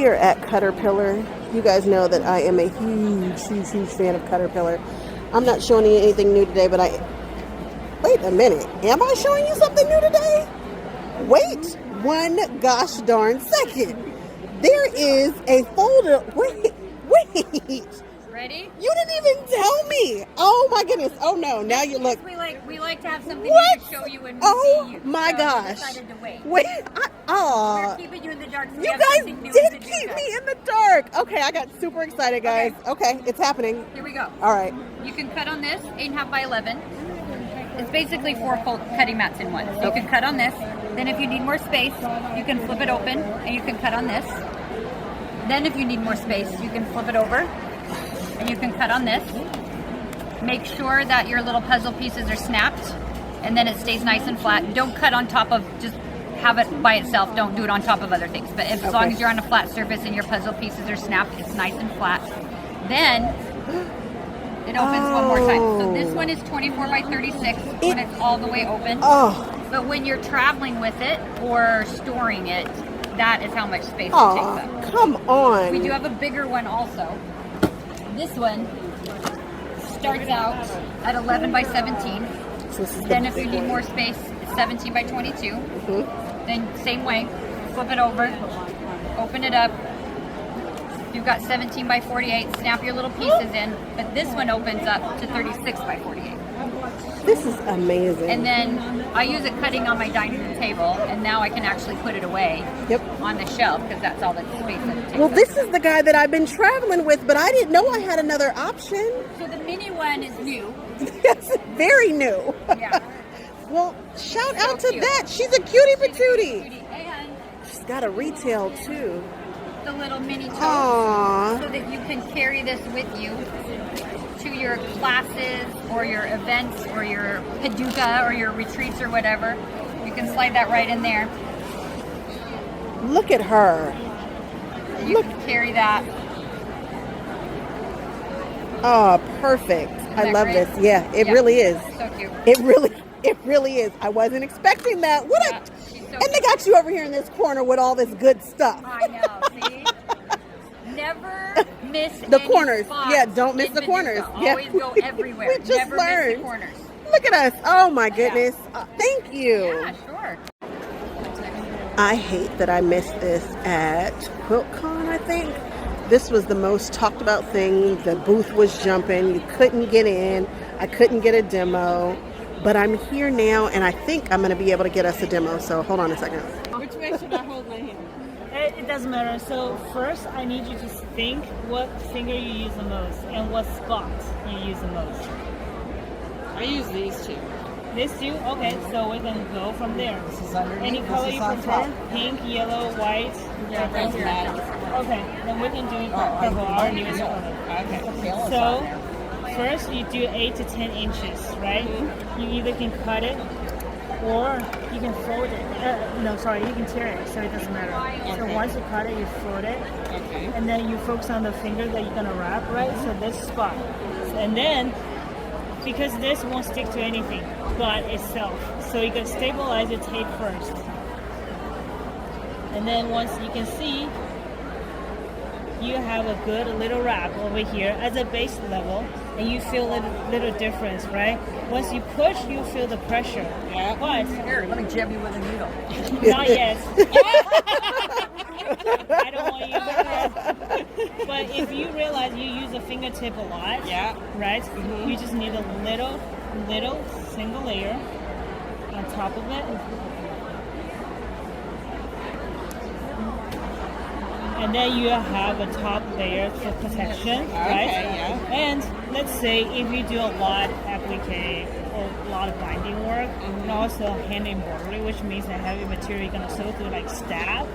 We are at Caterpillar. You guys know that I am a huge fan of Caterpillar. I'm not showing you anything new today, but wait a minute. Am I showing you something new today? Wait one gosh darn second. There is a folder. Wait. Ready? You didn't even tell me. Oh my goodness. Oh no. Now you look. We like to have something new to show you when we see you. My gosh. We decided to wait. We're keeping you in the dark. So you guys did keep me in the dark. Okay, I got super excited, guys. Okay, it's happening. Here we go. All right. You can cut on this 8.5 by 11. It's basically 4 cutting mats in one. So you can cut on this. Then if you need more space, you can flip it open and you can cut on this. Then if you need more space, you can flip it over and you can cut on this. Make sure that your little puzzle pieces are snapped and then it stays nice and flat. Don't cut on top of, just have it by itself. Don't do it on top of other things. But as long as you're on a flat surface and your puzzle pieces are snapped, it's nice and flat. Then it opens one more time. So this one is 24 by 36 when it's all the way open. But when you're traveling with it or storing it, that is how much space it takes up. Come on. We do have a bigger one also. This one starts out at 11 by 17. Then if you need more space, it's 17 by 22. Then same way, flip it over, open it up. You've got 17 by 48, snap your little pieces in, but this one opens up to 36 by 48. This is amazing. And then I use it cutting on my dining room table, and now I can actually put it away on the shelf because that's all the space that it takes. Well, this is the guy that I've been traveling with, but I didn't know I had another option. So the mini one is new. Yes, very new. Yeah. Well, shout out to that. She's a cutie patootie. And she's got a retail too. The little mini tote Aww. so that you can carry this with you to your classes or your events or your Paducah or your retreats or whatever. You can slide that right in there. Look at her. You can carry that. Oh, perfect. I love great? this. Yeah, it really is. So cute. It really is. I wasn't expecting that. And they got you over here in this corner with all this good stuff. I know, see? Never miss the corners. Spots. Yeah, don't miss the corners. Always go everywhere. We just Never learned. Miss the corners. Look at us. Oh my goodness. Thank you. Yeah, sure. I hate that I missed this at QuiltCon, I think. This was the most talked about thing. The booth was jumping. You couldn't get in. I couldn't get a demo. But I'm here now, and I think I'm going to be able to get us a demo. So hold on a second. Which way should I hold my hand? It doesn't matter. So first, I need you to think what finger you use the most and what spot you use the most. I use these two. These two? Okay, so we're going to go from there. This is underneath. Any color you prefer? Pink, yellow, white? Yeah, it doesn't matter. Okay, then we can do purple, our newest color. Okay. So first, you do 8 to 10 inches, right? You either can cut it or you can fold it. You can tear it, so it doesn't matter. So once you cut it, you fold it. Okay. And then you focus on the finger that you're gonna wrap, right? So this spot. And then, because this won't stick to anything but itself, so you can stabilize your tape first. And then once you can see, you have a good little wrap over here as a base level, and you feel a little difference, right? Once you push, you feel the pressure. Yeah. But Here, let me jab you with a needle. not yet. I don't want you to do that. But if you realize you use a fingertip a lot, right? You just need a little single layer on top of it. And then you have a top layer for protection, right? And let's say if you do a lot of applique or a lot of binding work, and also hand embroidery, which means that heavy material you're gonna sew through like stab.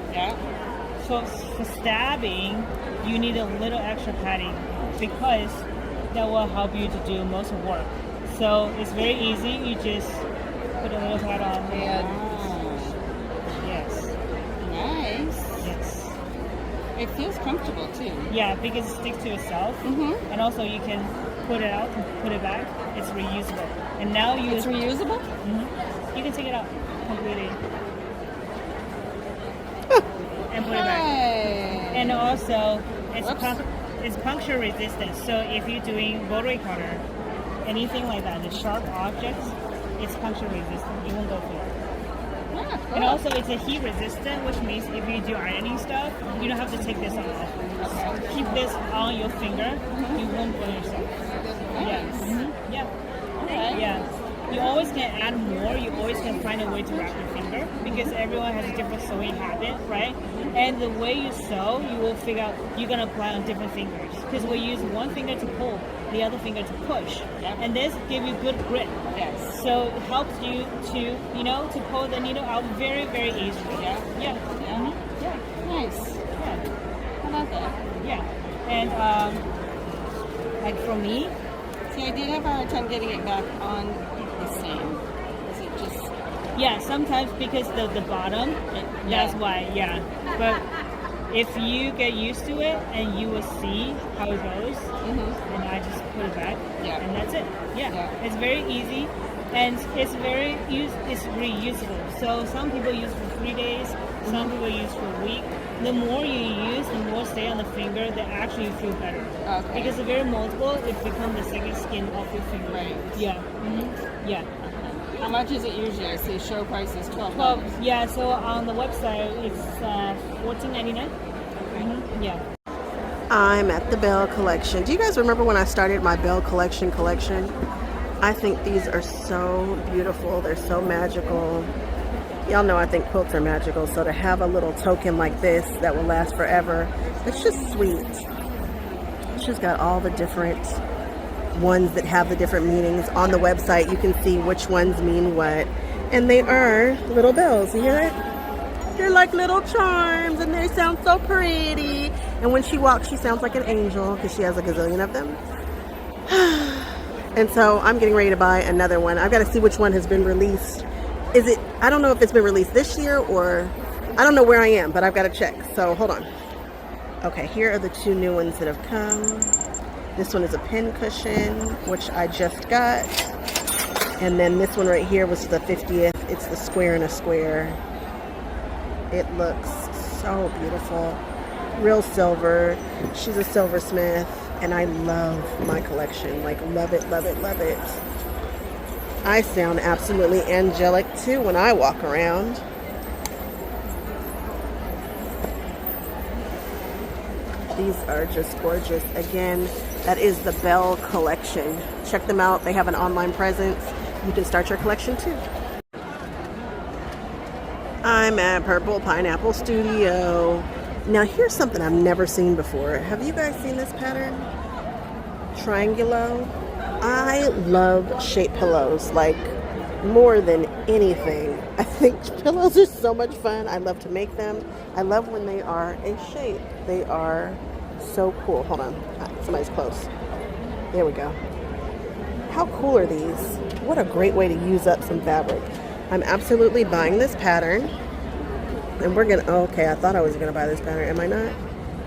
So for stabbing, you need a little extra padding because that will help you to do most of the work. So it's very easy. You just put a little pad on. Yes. Nice. Yes. It feels comfortable too. Yeah, because it sticks to itself, and also you can put it out and put it back. It's reusable. And now It's reusable? You can take it out completely and put it back. And also, it's puncture resistant. So if you're doing rotary cutter, anything like that, the sharp objects, it's puncture resistant. It won't go through. Yeah, cool. And also, it's a heat resistant, which means if you do ironing stuff, you don't have to take this off. Okay. Keep this on your finger. You won't burn yourself. Nice. Yeah. Okay. Yeah. You always can add more. You always can find a way to wrap your finger because everyone has a different sewing habit, right? And the way you sew, you will figure out you're gonna apply on different fingers because we use one finger to pull, the other finger to push, and this gives you good grip. Yes. So it helps you to to pull the needle out very easily. Yeah. Yeah. Yeah. Yeah. Nice. Yeah. I love that. Yeah. And like for me, See, I did have a hard time getting it back on the same. Is it just... yeah, sometimes because the bottom, that's why, yeah. But if you get used to it and you will see how it goes, and I just put it back, and that's it. Yeah. It's very easy, and it's it's reusable. So some people use for 3 days, some people use for a week. The more you use, the more stay on the finger, the actually you feel better. Okay. Because it's very multiple, it becomes the second skin of your finger. Right. Yeah. Yeah. How much is it usually? I see show price is $12. Well, yeah, so on the website it's $14.99. Yeah. I'm at the Bell Collection. Do you guys remember when I started my Bell Collection? I think these are so beautiful. They're so magical. Y'all know I think quilts are magical, so to have a little token like this that will last forever, it's just sweet. She's got all the different ones that have the different meanings. On the website, you can see which ones mean what, and they are little bells. You hear it? They're like little charms, and they sound so pretty. And when she walks, she sounds like an angel because she has a gazillion of them. And so I'm getting ready to buy another one. I've got to see which one has been released. I don't know if it's been released this year or I don't know where I am, but I've got to check. So hold on. Okay, here are the two new ones that have come. This one is a pin cushion, which I just got. And then this one right here was the 50th. It's the square and a square. It looks so beautiful. Real silver. She's a silversmith, and I love my collection. Like, love it, love it, love it. I sound absolutely angelic too when I walk around. These are just gorgeous. Again, that is the Bell Collection. Check them out. They have an online presence. You can start your collection too. I'm at Purple Pineapple Studio. Now here's something I've never seen before. Have you guys seen this pattern? Triangulo. I love shape pillows, like more than anything. I think pillows are so much fun. I love to make them. I love when they are a shape. They are so cool. Hold on, somebody's close. There we go. How cool are these? What a great way to use up some fabric. I'm absolutely buying this pattern. And we're gonna, okay, I thought I was gonna buy this pattern. Am I not?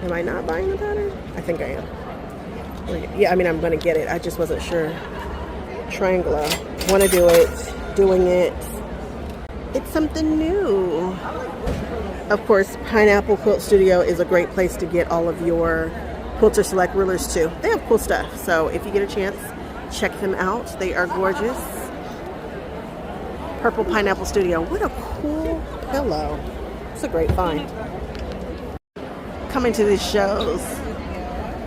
Am I not buying the pattern? I think I am. Yeah, I mean, I'm gonna get it. I just wasn't sure. Triangular. Want to do it. Doing it. It's something new. Of course, Pineapple Quilt Studio is a great place to get all of your Quilter Select rulers too. They have cool stuff. So if you get a chance, check them out. They are gorgeous. Purple Pineapple Studio. What a cool pillow. It's a great find. Coming to these shows.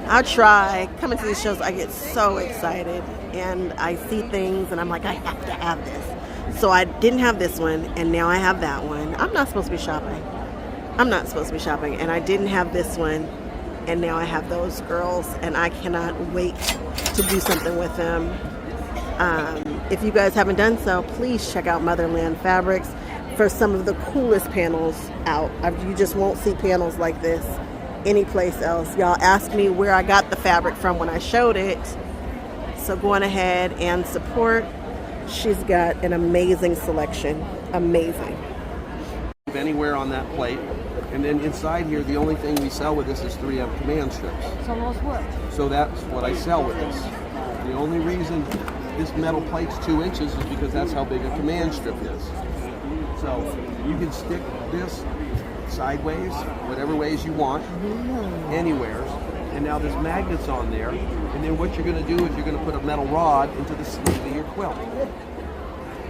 I try. Coming to these shows, I get so excited and I see things and I'm like, I have to have this. So I didn't have this one and now I have that one. I'm not supposed to be shopping. I'm not supposed to be shopping, and I didn't have this one and now I have those girls and I cannot wait to do something with them. If you guys haven't done so, please check out Motherland Fabrics for some of the coolest panels out. You just won't see panels like this anyplace else. Y'all asked me where I got the fabric from when I showed it, so go on ahead and support. She's got an amazing selection. Amazing. Anywhere on that plate, and then inside here the only thing we sell with this is 3M command strips. So those work. So that's what I sell with this. The only reason this metal plate's 2 inches is because that's how big a command strip is. So you can stick this sideways, whatever ways you want, anywhere. And now there's magnets on there. And then what you're going to do is you're going to put a metal rod into the sleeve of your quilt.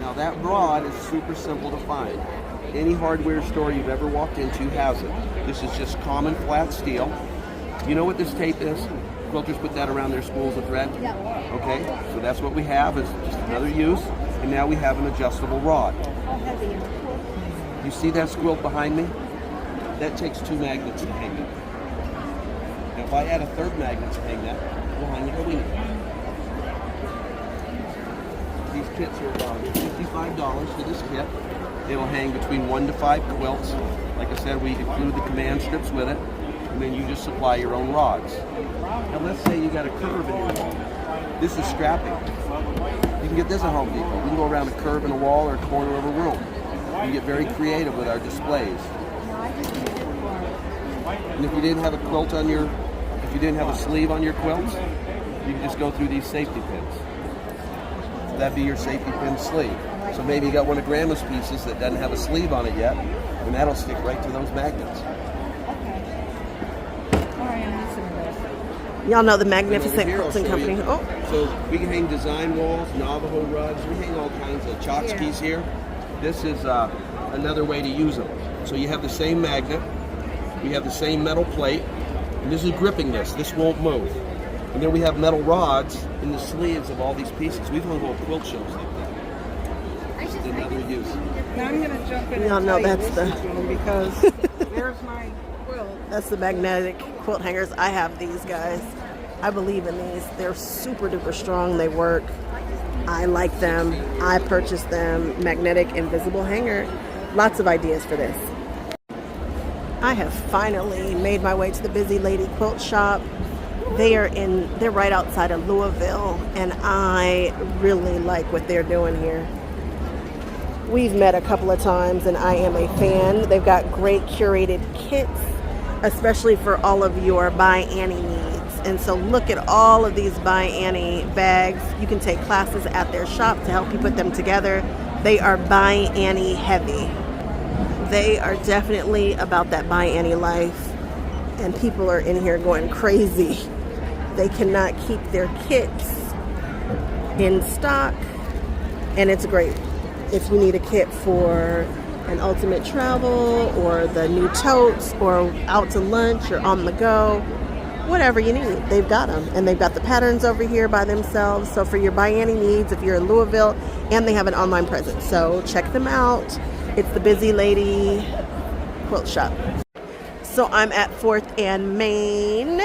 Now that rod is super simple to find. Any hardware store you've ever walked into has it. This is just common flat steel. You know what this tape is? Quilters put that around their spools of thread. Okay, so that's what we have. It's just another use. And now we have an adjustable rod. You see that quilt behind me? That takes 2 magnets to hang it. Now if I add a 3rd magnet to hang that, we'll hang it a week. These kits are about $55 for this kit. It'll hang between 1 to 5 quilts. Like I said, we include the command strips with it, and then you just supply your own rods. Now let's say you got a curve in your wall. This is strapping. You can get this at Home Depot. We can go around a curve in a wall or a corner of a room. We get very creative with our displays. And if you didn't have a quilt on your, if you didn't have a sleeve on your quilts, you can just go through these safety pins. That'd be your safety pin sleeve. So maybe you got one of Grandma's pieces that doesn't have a sleeve on it yet, and that'll stick right to those magnets. Y'all know the Magnificent Quilting Company. Oh. So we can hang design walls, Navajo rugs, we hang all kinds of tchotchkes here. This is another way to use them. So you have the same magnet, we have the same metal plate, and this is gripping this. This won't move. And then we have metal rods in the sleeves of all these pieces. We've hung whole quilt shows like that. This is another use. Now I'm going to jump in Y'all and know tell you that's this the- one because there's my quilt. That's the magnetic quilt hangers. I have these guys. I believe in these. They're super duper strong. They work. I like them. I purchased them. Magnetic invisible hanger. Lots of ideas for this. I have finally made my way to the busy Lady Quilt Shop. They're right outside of Louisville, and I really like what they're doing here. We've met a couple of times, and I am a fan. They've got great curated kits, especially for all of your Buy Annie needs. And so look at all of these Buy Annie bags. You can take classes at their shop to help you put them together. They are Buy Annie heavy. They are definitely about that Buy Annie life, and people are in here going crazy. They cannot keep their kits in stock, and it's great. If you need a kit for an ultimate travel or the new totes or out to lunch or on the go, whatever you need, they've got them. And they've got the patterns over here by themselves. So for your Buy Annie needs, if you're in Louisville, and they have an online presence. So check them out. It's the Busy Lady Quilt Shop. So I'm at 4th and Main.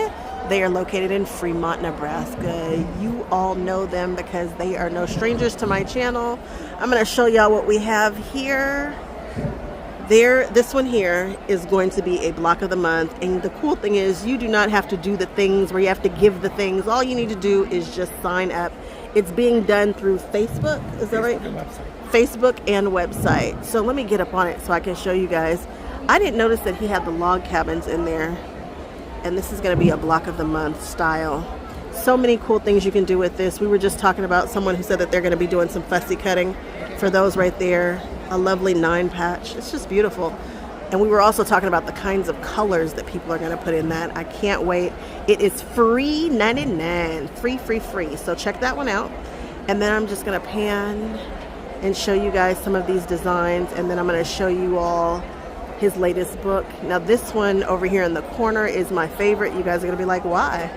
They are located in Fremont, Nebraska. You all know them because they are no strangers to my channel. I'm going to show y'all what we have here. This one here is going to be a block of the month. And the cool thing is you do not have to do the things where you have to give the things. All you need to do is just sign up. It's being done through Facebook. Is that right? Facebook and website. So let me get up on it so I can show you guys. I didn't notice that he had the log cabins in there. And this is going to be a block of the month style. So many cool things you can do with this. We were just talking about someone who said that they're going to be doing some fussy cutting for those right there. A lovely 9 patch. It's just beautiful. And we were also talking about the kinds of colors that people are going to put in that. I can't wait. It is free 99. Free. So check that one out. And then I'm just going to pan and show you guys some of these designs. And then I'm going to show you all his latest book. Now this one over here in the corner is my favorite. You guys are gonna be like, why?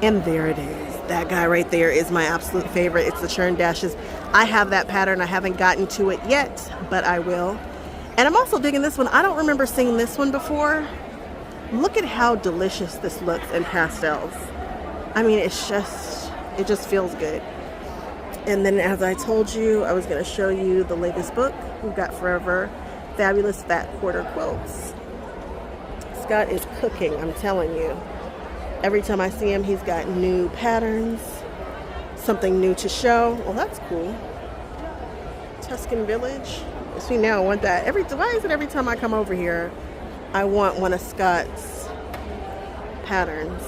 And there it is. That guy right there is my absolute favorite. It's the churn dashes. I have that pattern. I haven't gotten to it yet, but I will. And I'm also digging this one. I don't remember seeing this one before. Look at how delicious this looks in pastels. I mean, it just feels good. And then as I told you, I was gonna show you the latest book. We've got Forever Fabulous Fat Quarter Quilts. Scott is cooking, I'm telling you. Every time I see him, he's got new patterns, something new to show. Well, that's cool. Tuscan Village. See, now I want that. Why is it every time I come over here, I want one of Scott's patterns?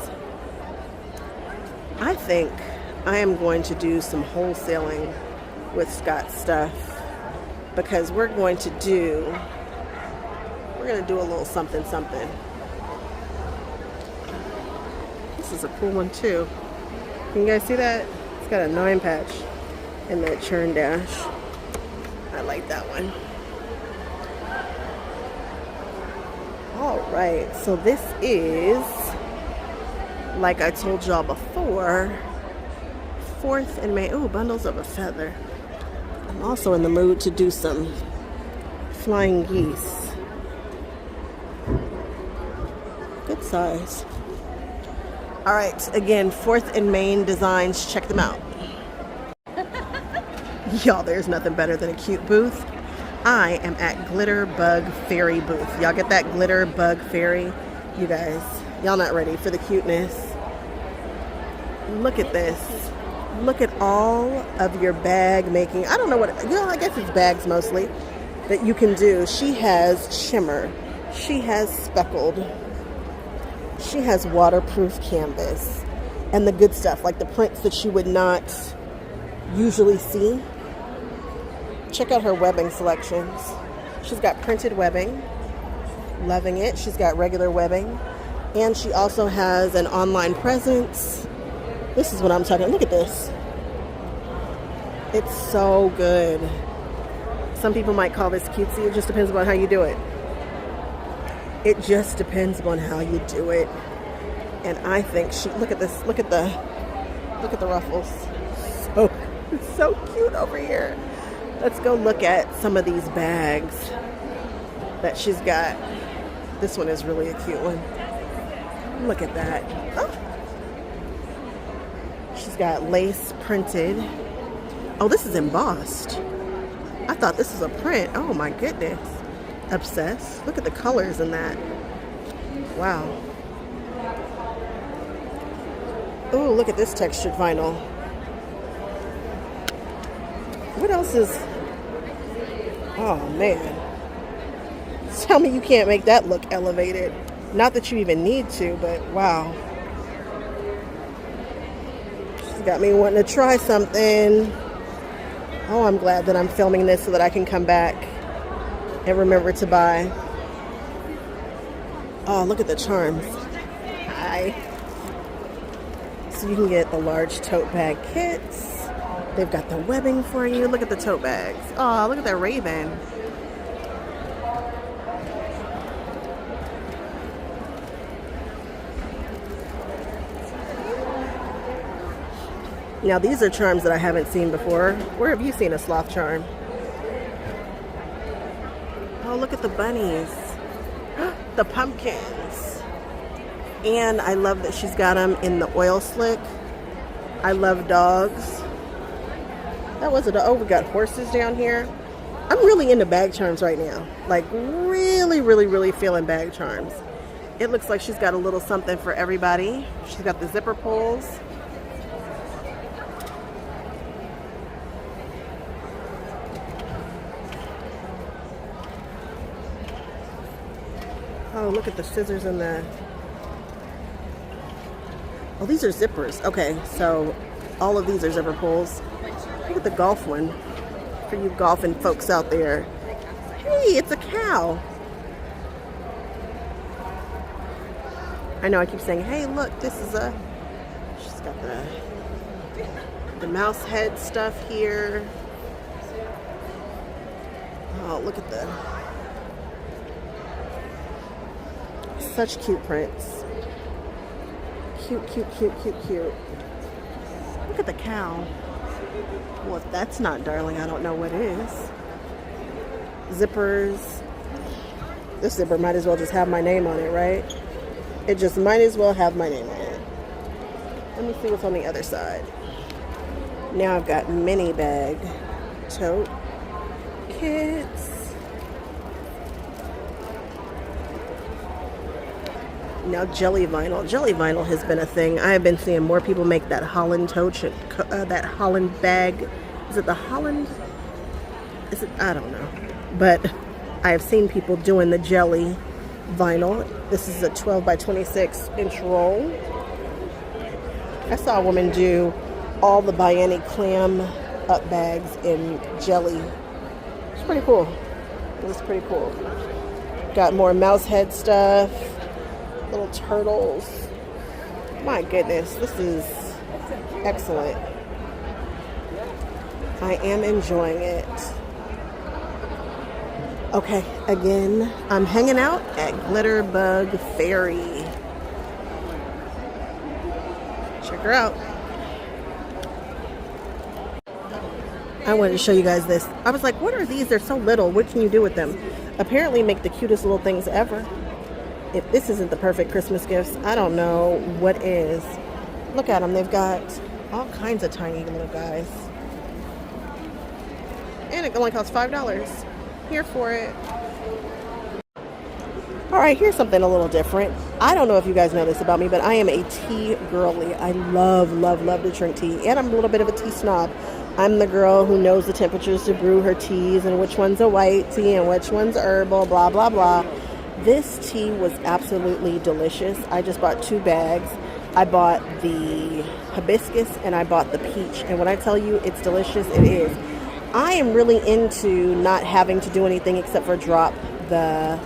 I think I am going to do some wholesaling with Scott's stuff. Because we're going to do, We're gonna do a little something. This is a cool one too. Can you guys see that? It's got a 9 patch and that churn dash. I like that one. All right, so this is, like I told y'all before, 4th and May. Ooh, bundles of a feather. I'm also in the mood to do some flying geese. Good size. All right, again, 4th and Main designs. Check them out. Y'all, there's nothing better than a cute booth. I am at Glitter Bug Fairy booth. Y'all get that Glitter Bug Fairy? You guys, y'all not ready for the cuteness. Look at this. Look at all of your bag making. I don't know what, I guess it's bags mostly that you can do. She has shimmer. She has speckled. She has waterproof canvas. And the good stuff, like the prints that you would not usually see. Check out her webbing selections. She's got printed webbing. Loving it. She's got regular webbing. And she also has an online presence. This is what I'm talking about. Look at this. It's so good. Some people might call this cutesy. It just depends on how you do it. It just depends on how you do it. And I think she, look at this. Look at the ruffles. So cute over here. Let's go look at some of these bags that she's got. This one is really a cute one. Look at that. Oh. She's got lace printed. Oh, this is embossed. I thought this was a print. Oh my goodness. Obsessed. Look at the colors in that. Wow. Oh, look at this textured vinyl. What else is... Oh, man. Tell me you can't make that look elevated. Not that you even need to, but wow. She's got me wanting to try something. Oh, I'm glad that I'm filming this so that I can come back and remember to buy. Oh, look at the charms. Hi. So you can get the large tote bag kits. They've got the webbing for you. Look at the tote bags. Oh, look at that raven. Now these are charms that I haven't seen before. Where have you seen a sloth charm? Oh, look at the bunnies. The pumpkins. And I love that she's got them in the oil slick. I love dogs. That was it. Oh, we got horses down here. I'm really into bag charms right now. Like really feeling bag charms. It looks like she's got a little something for everybody. She's got the zipper pulls. Oh, look at the scissors and the... Oh, these are zippers. Okay, so all of these are zipper pulls. Look at the golf one for you golfing folks out there. Hey, it's a cow. I know I keep saying, hey, look, this is a... She's got the mouse head stuff here. Oh, look at the... Such cute prints. Cute. Look at the cow. Well, if that's not darling, I don't know what is. Zippers. This zipper might as well just have my name on it, right? It just might as well have my name on it. Let me see what's on the other side. Now I've got mini bag tote kits. Now jelly vinyl. Jelly vinyl has been a thing. I have been seeing more people make that Holland tote, that Holland bag. Is it the Holland? Is it? I don't know. But I have seen people doing the jelly vinyl. This is a 12 by 26 inch roll. I saw a woman do all the Bienni clam up bags in jelly. It's pretty cool. It was pretty cool. Got more mouse head stuff, little turtles. My goodness, this is excellent. I am enjoying it. Okay, again, I'm hanging out at Glitterbug Fairy. Check her out. I wanted to show you guys this. I was like, what are these? They're so little. What can you do with them? Apparently make the cutest little things ever. If this isn't the perfect Christmas gifts, I don't know what is. Look at them. They've got all kinds of tiny little guys. And it only costs $5. Here for it. Alright, here's something a little different. I don't know if you guys know this about me, but I am a tea girly. I love to drink tea. And I'm a little bit of a tea snob. I'm the girl who knows the temperatures to brew her teas and which one's a white tea and which one's herbal, blah, blah, blah. This tea was absolutely delicious. I just bought 2 bags. I bought the hibiscus and I bought the peach. And when I tell you it's delicious, it is. I am really into not having to do anything except for drop the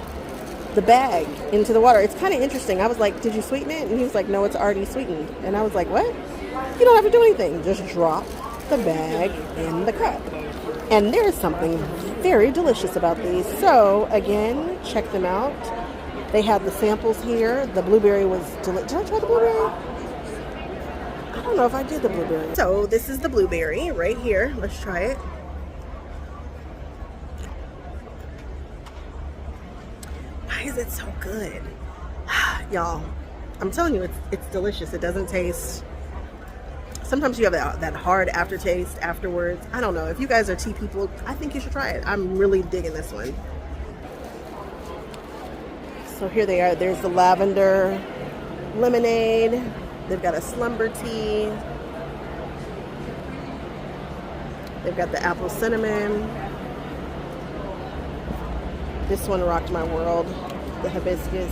bag into the water. It's kind of interesting. I was like, did you sweeten it? And he was like, no, it's already sweetened. And I was like, what? You don't have to do anything. Just drop the bag in the cup. And there's something very delicious about these. So again, check them out. They have the samples here. The blueberry was delicious. Did I try the blueberry? I don't know if I did the blueberry. So this is the blueberry right here. Let's try it. Why is it so good? Y'all, I'm telling you, it's delicious. It doesn't taste... Sometimes you have that hard aftertaste afterwards. I don't know. If you guys are tea people, I think you should try it. I'm really digging this one. So here they are. There's the lavender lemonade. They've got a slumber tea. They've got the apple cinnamon. This one rocked my world. The hibiscus.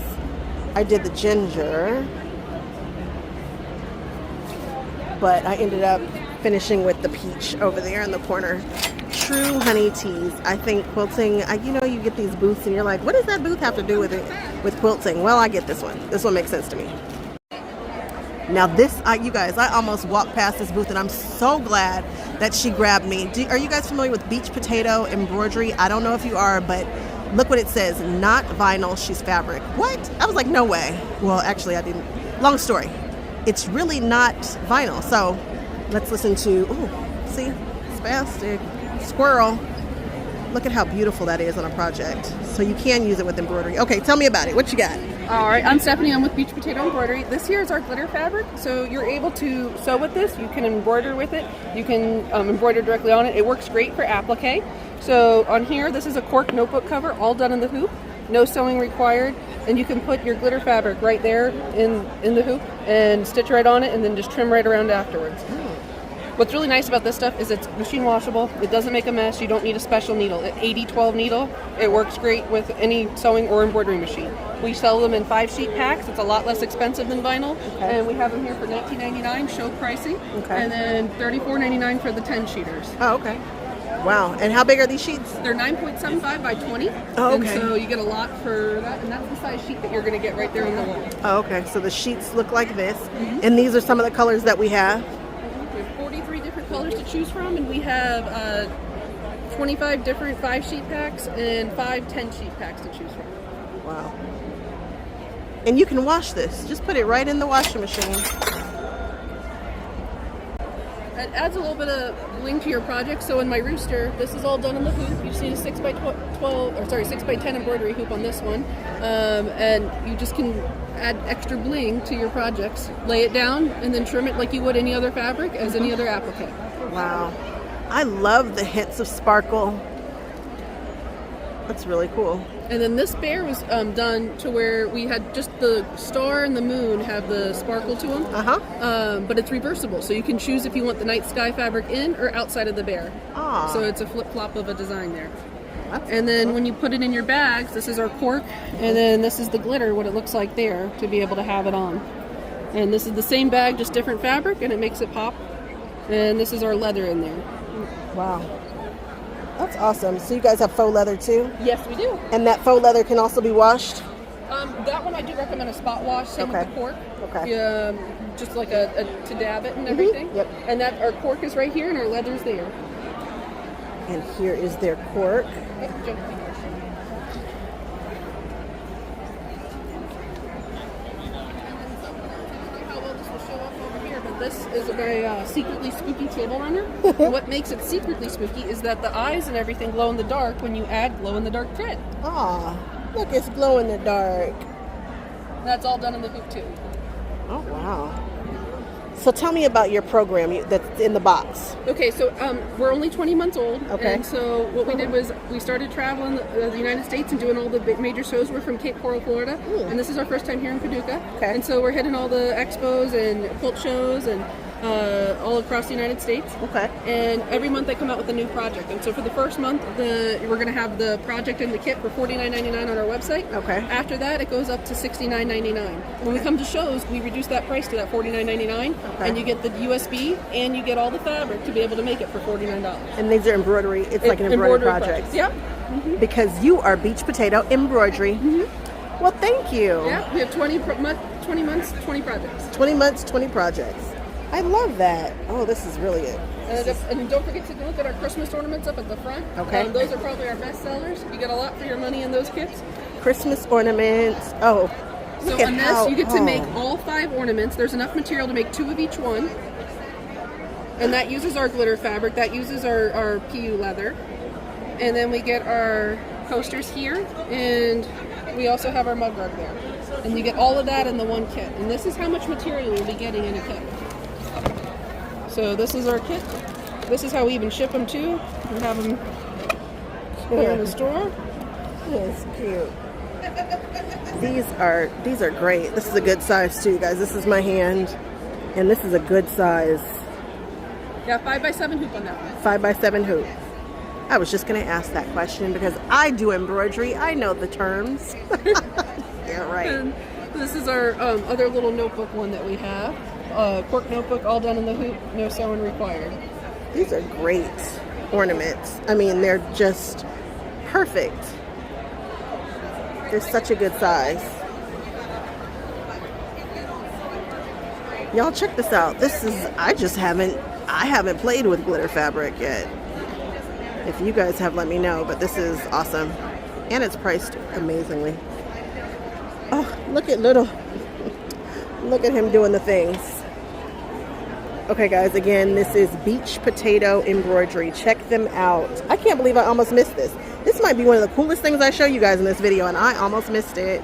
I did the ginger. But I ended up finishing with the peach over there in the corner. True honey teas. I think quilting, you know, you get these booths and you're like, what does that booth have to do with it, with quilting? Well, I get this one. This one makes sense to me. Now this, you guys, I almost walked past this booth and I'm so glad that she grabbed me. Are you guys familiar with Beach Potato Embroidery? I don't know if you are, but look what it says. Not vinyl, she's fabric. What? I was like, no way. Well, actually I didn't. Long story. It's really not vinyl. So let's listen to, ooh, see, spastic squirrel. Look at how beautiful that is on a project. So you can use it with embroidery. Okay, tell me about it. What you got? All right, I'm Stephanie. I'm with Beach Potato Embroidery. This here is our glitter fabric. So you're able to sew with this. You can embroider with it. You can embroider directly on it. It works great for applique. So on here, this is a cork notebook cover, all done in the hoop. No sewing required. And you can put your glitter fabric right there in the hoop and stitch right on it and then just trim right around afterwards. What's really nice about this stuff is it's machine washable. It doesn't make a mess. You don't need a special needle. An 80-12 needle. It works great with any sewing or embroidery machine. We sell them in 5-sheet packs. It's a lot less expensive than vinyl. Okay. And we have them here for $19.99 show pricing. Okay. And then $34.99 for the 10-sheeters. Oh, okay. Wow. And how big are these sheets? They're 9.75 by 20. Oh, okay. And so you get a lot for that. And that's the size sheet that you're going to get right there on the wall. Oh, okay. So the sheets look like this. Mm-hmm. And these are some of the colors that we have. We have 43 different colors to choose from. And we have 25 different 5-sheet packs and 5 10-sheet packs to choose from. Wow. And you can wash this. Just put it right in the washing machine. It adds a little bit of bling to your project. So in my rooster, this is all done in the hoop. You see the 6x10 embroidery hoop on this one, and you just can add extra bling to your projects. Lay it down and then trim it like you would any other fabric as any other applique. Wow, I love the hints of sparkle. That's really cool. And then this bear was done to where we had just the star and the moon have the sparkle to them. But it's reversible, so you can choose if you want the night sky fabric in or outside of the bear. Ah. So it's a flip-flop of a design there. And then when you put it in your bags, this is our cork, and then this is the glitter, what it looks like there, to be able to have it on. And this is the same bag, just different fabric, and it makes it pop. And this is our leather in there. Wow. That's awesome. So you guys have faux leather too? Yes, we do. And that faux leather can also be washed? That one I do recommend a spot wash. Same with the cork. Okay. Just like to dab it and everything. Yep. And that our cork is right here and our leather's there. And here is their cork. This is my secretly spooky table runner. And what makes it secretly spooky is that the eyes and everything glow in the dark when you add glow in the dark thread. Ah, look, it's glow in the dark. That's all done in the hoop too. Oh, wow. So tell me about your program that's in the box. Okay, so we're only 20 months old. Okay. And so what we did was we started traveling the United States and doing all the major shows. We're from Cape Coral, Florida. And this is our first time here in Paducah. Okay. And so we're hitting all the expos and quilt shows and all across the United States. Okay. And every month they come out with a new project. And so for the first month, we're going to have the project and the kit for $49.99 on our website. Okay. After that, it goes up to $69.99. When we come to shows, we reduce that price to that $49.99. Okay. And you get the USB and you get all the fabric to be able to make it for $49. And these are embroidery. It's like an embroidery project. Yep. Because you are Beach Potato Embroidery. Well, thank you. Yeah, we have 20 months, 20 projects. 20 months, 20 projects. I love that. Oh, this is really it. And don't forget to look at our Christmas ornaments up at the front. Okay. Those are probably our best sellers. You get a lot for your money in those kits. Christmas ornaments. Oh, So look at on this, how, you get to make all 5 ornaments. There's enough material to make 2 of each one. And that uses our glitter fabric. That uses our PU leather. And then we get our coasters here. And we also have our mug rug there. And you get all of that in the one kit. And this is how much material you'll be getting in a kit. So this is our kit. This is how we even ship them too. We have them here in the store. That's cute. These are great. This is a good size too, guys. This is my hand, and this is a good size. Yeah, 5x7 hoop on that one. 5x7 hoop. I was just gonna ask that question because I do embroidery. I know the terms. Yeah, right. And this is our other little notebook one that we have. Cork notebook, all done in the hoop, no sewing required. These are great ornaments. I mean, they're just perfect. They're such a good size. Y'all check this out. I haven't played with glitter fabric yet. If you guys have, let me know, but this is awesome. And it's priced amazingly. Oh, look at look at him doing the things. Okay, guys, again, this is Beach Potato Embroidery. Check them out. I can't believe I almost missed this. This might be one of the coolest things I show you guys in this video, and I almost missed it.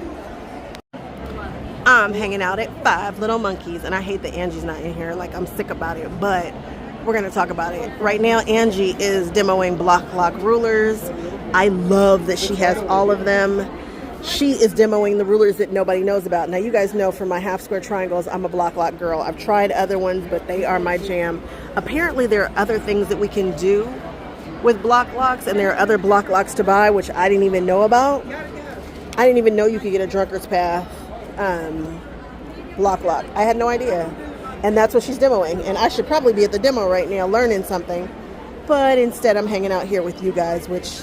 I'm hanging out at 5 Little Monkeys, and I hate that Angie's not in here. Like, I'm sick about it, but we're going to talk about it. Right now, Angie is demoing block lock rulers. I love that she has all of them. She is demoing the rulers that nobody knows about. Now, you guys know from my half square triangles, I'm a block lock girl. I've tried other ones, but they are my jam. Apparently, there are other things that we can do with block locks, and there are other block locks to buy, which I didn't even know about. I didn't even know you could get a Drunkard's Path block lock. I had no idea. And that's what she's demoing. And I should probably be at the demo right now learning something. But instead, I'm hanging out here with you guys, which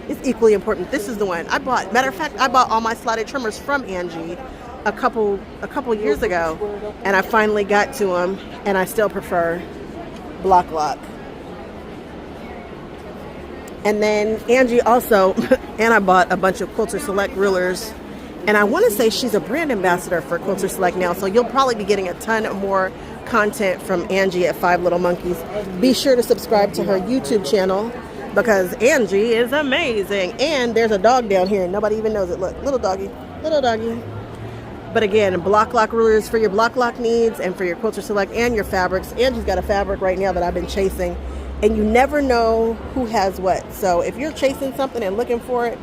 is equally important. This is the one I bought. Matter of fact, I bought all my slotted trimmers from Angie a couple years ago, and I finally got to them, and I still prefer block lock. And then Angie also, and I bought a bunch of Quilter Select rulers, and I want to say she's a brand ambassador for Quilter Select now, so you'll probably be getting a ton more content from Angie at 5 Little Monkeys. Be sure to subscribe to her YouTube channel, because Angie is amazing. And there's a dog down here and nobody even knows it. Look, little doggy, little doggy. But again, block lock rulers for your block lock needs and for your Quilter Select and your fabrics. Angie's got a fabric right now that I've been chasing, and you never know who has what. So if you're chasing something and looking for it,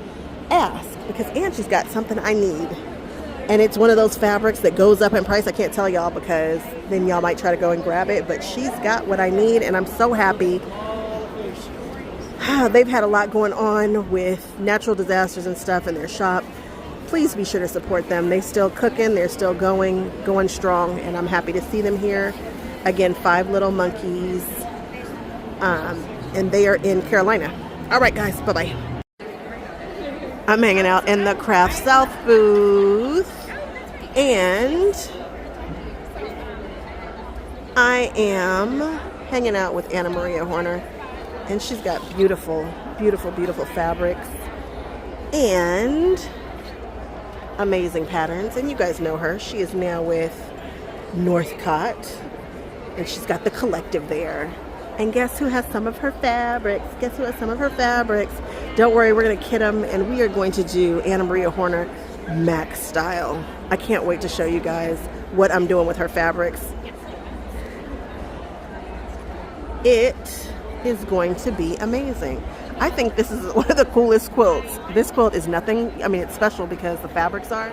ask, because Angie's got something I need. And it's one of those fabrics that goes up in price. I can't tell y'all because then y'all might try to go and grab it, but she's got what I need, and I'm so happy. They've had a lot going on with natural disasters and stuff in their shop. Please be sure to support them. They're still cooking. They're still going strong, and I'm happy to see them here. Again, 5 Little Monkeys, and they are in Carolina. All right, guys. Bye-bye. I'm hanging out in the Craft South booth. And I am hanging out with Anna Maria Horner. And she's got beautiful, beautiful, beautiful fabrics. And amazing patterns. And you guys know her. She is now with Northcott. And she's got the collective there. And guess who has some of her fabrics? Guess who has some of her fabrics? Don't worry, we're going to kit them. And we are going to do Anna Maria Horner Mac style. I can't wait to show you guys what I'm doing with her fabrics. It is going to be amazing. I think this is one of the coolest quilts. This quilt is nothing, I mean, it's special because the fabrics are.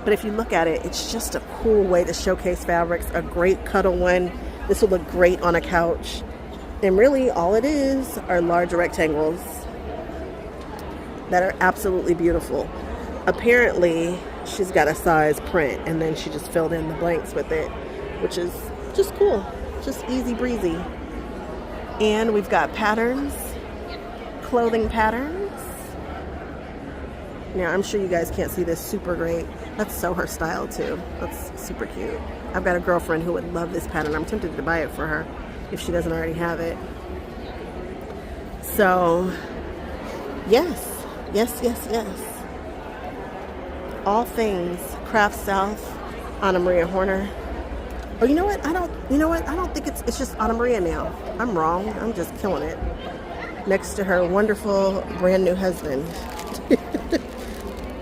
But if you look at it, it's just a cool way to showcase fabrics. A great cuddle one. This will look great on a couch. And really all it is are large rectangles that are absolutely beautiful. Apparently she's got a size print and then she just filled in the blanks with it, which is just cool, just easy breezy. And we've got patterns, clothing patterns. Now I'm sure you guys can't see this super great. That's so her style too. That's super cute. I've got a girlfriend who would love this pattern. I'm tempted to buy it for her if she doesn't already have it. So yes, yes, yes, yes. All things Craft South, Anna Maria Horner. Oh, you know what? I don't think it's just Anna Maria now. I'm wrong. I'm just killing it. Next to her wonderful brand new husband.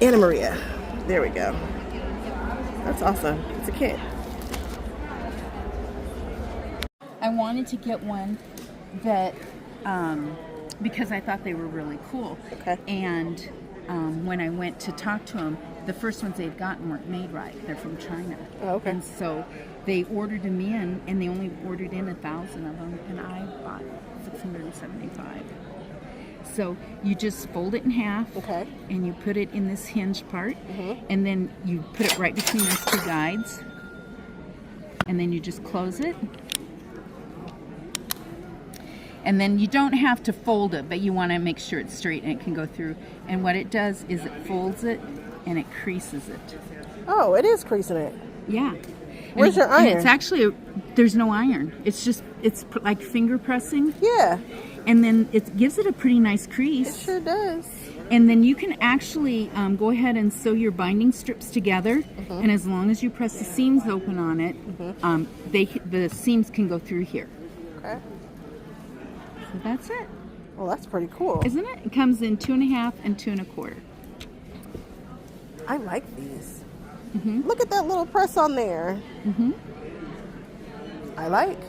Anna Maria. There we go. That's awesome. It's a kit. I wanted to get one that, because I thought they were really cool. Okay. And when I went to talk to them, the first ones they'd gotten weren't made right. They're from China. Oh, okay. And so they ordered them in, and they only ordered in 1,000 of them, and I bought 675. So you just fold it in half, Okay. and you put it in this hinge part, and then you put it right between those two guides, and then you just close it. And then you don't have to fold it, but you want to make sure it's straight and it can go through. And what it does is it folds it and it creases it. Oh, it is creasing it. Yeah. Where's your iron? And it's actually, there's no iron. It's just, it's like finger pressing. Yeah. And then it gives it a pretty nice It crease. sure does. And then you can actually go ahead and sew your binding strips together. And as long as you press the seams open on it, the seams can go through here. Okay. So that's it. Well, that's pretty cool. Isn't it? It comes in 2.5 and 2 1/4. I like these. Look at that little press on there. I like.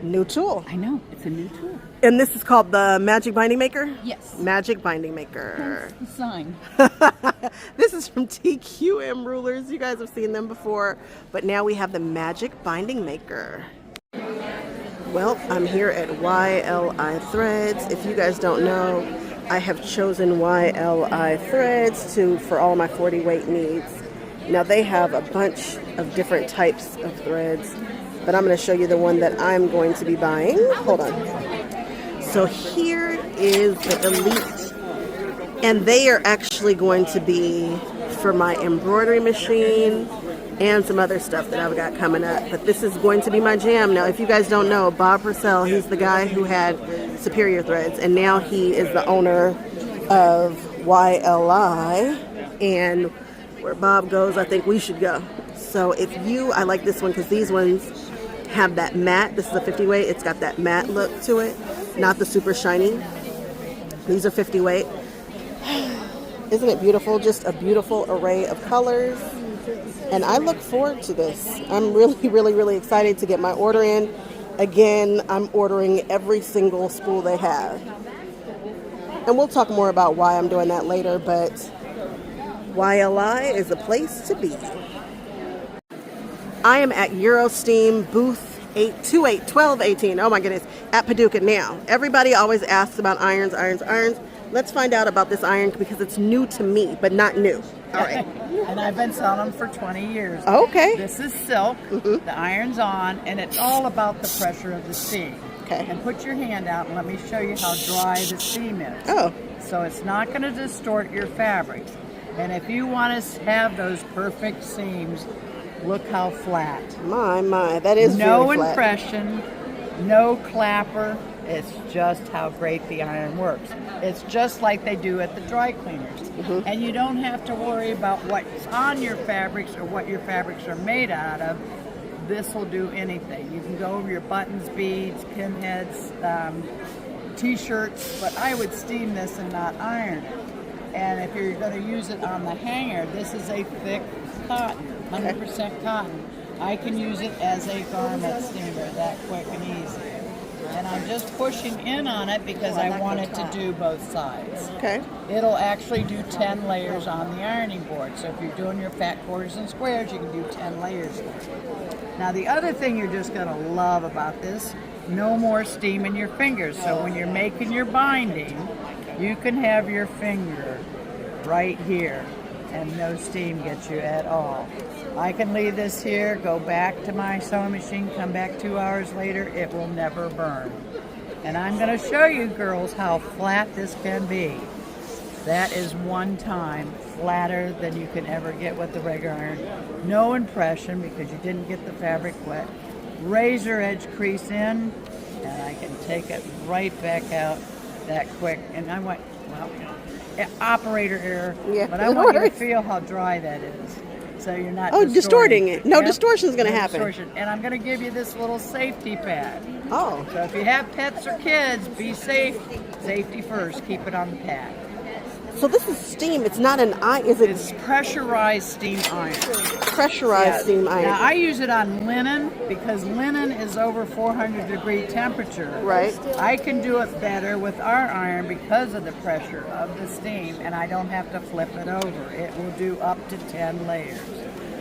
New tool. I know. It's a new tool. And this is called the Magic Binding Maker? Yes. Magic Binding Maker. That's the sign. This is from TQM Rulers. You guys have seen them before. But now we have the Magic Binding Maker. Well, I'm here at YLI Threads. If you guys don't know, I have chosen YLI Threads for all my 40 weight needs. Now they have a bunch of different types of threads, but I'm going to show you the one that I'm going to be buying. Hold on. So here is the Elite, and they are actually going to be for my embroidery machine and some other stuff that I've got coming up. But this is going to be my jam. Now, if you guys don't know, Bob Purcell, he's the guy who had Superior Threads, and now he is the owner of YLI, and where Bob goes, I think we should go. So I like this one because these ones have that matte. This is a 50 weight. It's got that matte look to it, not the super shiny. These are 50 weight. Isn't it beautiful? Just a beautiful array of colors. And I look forward to this. I'm really, really, really excited to get my order in. Again, I'm ordering every single spool they have. And we'll talk more about why I'm doing that later, but YLI is a place to be. I am at Eurosteam booth 1218. Oh my goodness, at Paducah now. Everybody always asks about irons. Let's find out about this iron because it's new to me, but not new. All right. And I've been selling them for 20 years. Okay. This is silk. The iron's on, and it's all about the pressure of the seam. Okay. And put your hand out and let me show you how dry the seam is. Oh, So it's not going to distort your fabric. And if you want to have those perfect seams, look how flat. my, that is No very flat. impression, no clapper. It's just how great the iron works. It's just like they do at the dry cleaners. Mm-hmm. And you don't have to worry about what's on your fabrics or what your fabrics are made out of. This will do anything. You can go over your buttons, beads, pinheads, t-shirts, but I would steam this and not iron it. And if you're going to use it on the hanger, this is a thick cotton, 100% cotton. I can use it as a garment steamer that quick and easy. And I'm just pushing in on it because I want it to do both sides. Okay. It'll actually do 10 layers on the ironing board. So if you're doing your fat quarters and squares, you can do 10 layers. Now the other thing you're just going to love about this, no more steam in your fingers. So when you're making your binding, you can have your finger right here and no steam gets you at all. I can leave this here, go back to my sewing machine, come back 2 hours later, it will never burn. And I'm going to show you girls how flat this can be. That is one time flatter than you can ever get with the regular iron. No impression because you didn't get the fabric wet. Razor edge crease in, and I can take it right back out that quick. And I went, well, operator error, Yeah, but I no want you to worries. feel how dry that is. So you're not distorting it. No Yep, distortion's gonna no happen. distortion. And I'm going to give you this little safety pad. Oh, So if you have pets or kids, be safe. Safety first. Keep it on the pad. so this is steam. It's not an iron. Is it It's pressurized steam iron. pressurized steam iron? Now I use it on linen because linen is over 400 degree temperature. Right. I can do it better with our iron because of the pressure of the steam, and I don't have to flip it over. It will do up to 10 layers.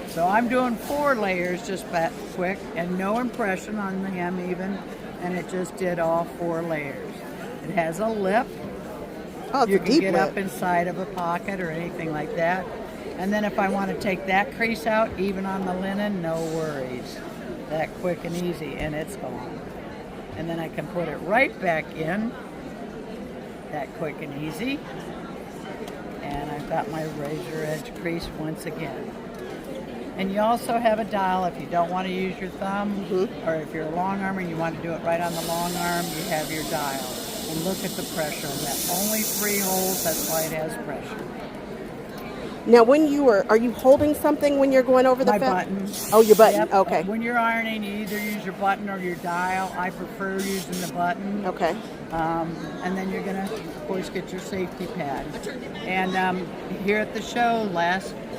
So I'm doing 4 layers just that quick and no impression on the hem even, and it just did all 4 layers. It has a lip. Oh, it's You a can deep get lip. up inside of a pocket or anything like that. And then if I want to take that crease out, even on the linen, no worries. That quick and easy, and it's gone. And then I can put it right back in, that quick and easy. And I've got my razor edge crease once again. And you also have a dial if you don't want to use your thumb, or if you're a long arm and you want to do it right on the long arm, you have your dial. And look at the pressure on that. Only 3 holes, that's why it has pressure. Now, when are you holding something when you're going over the My fat? button. Oh, your button. Yep. Okay. When you're ironing, you either use your button or your dial. I prefer using the button. Okay. And then you're going to, of course, get your safety pad. And here at the show,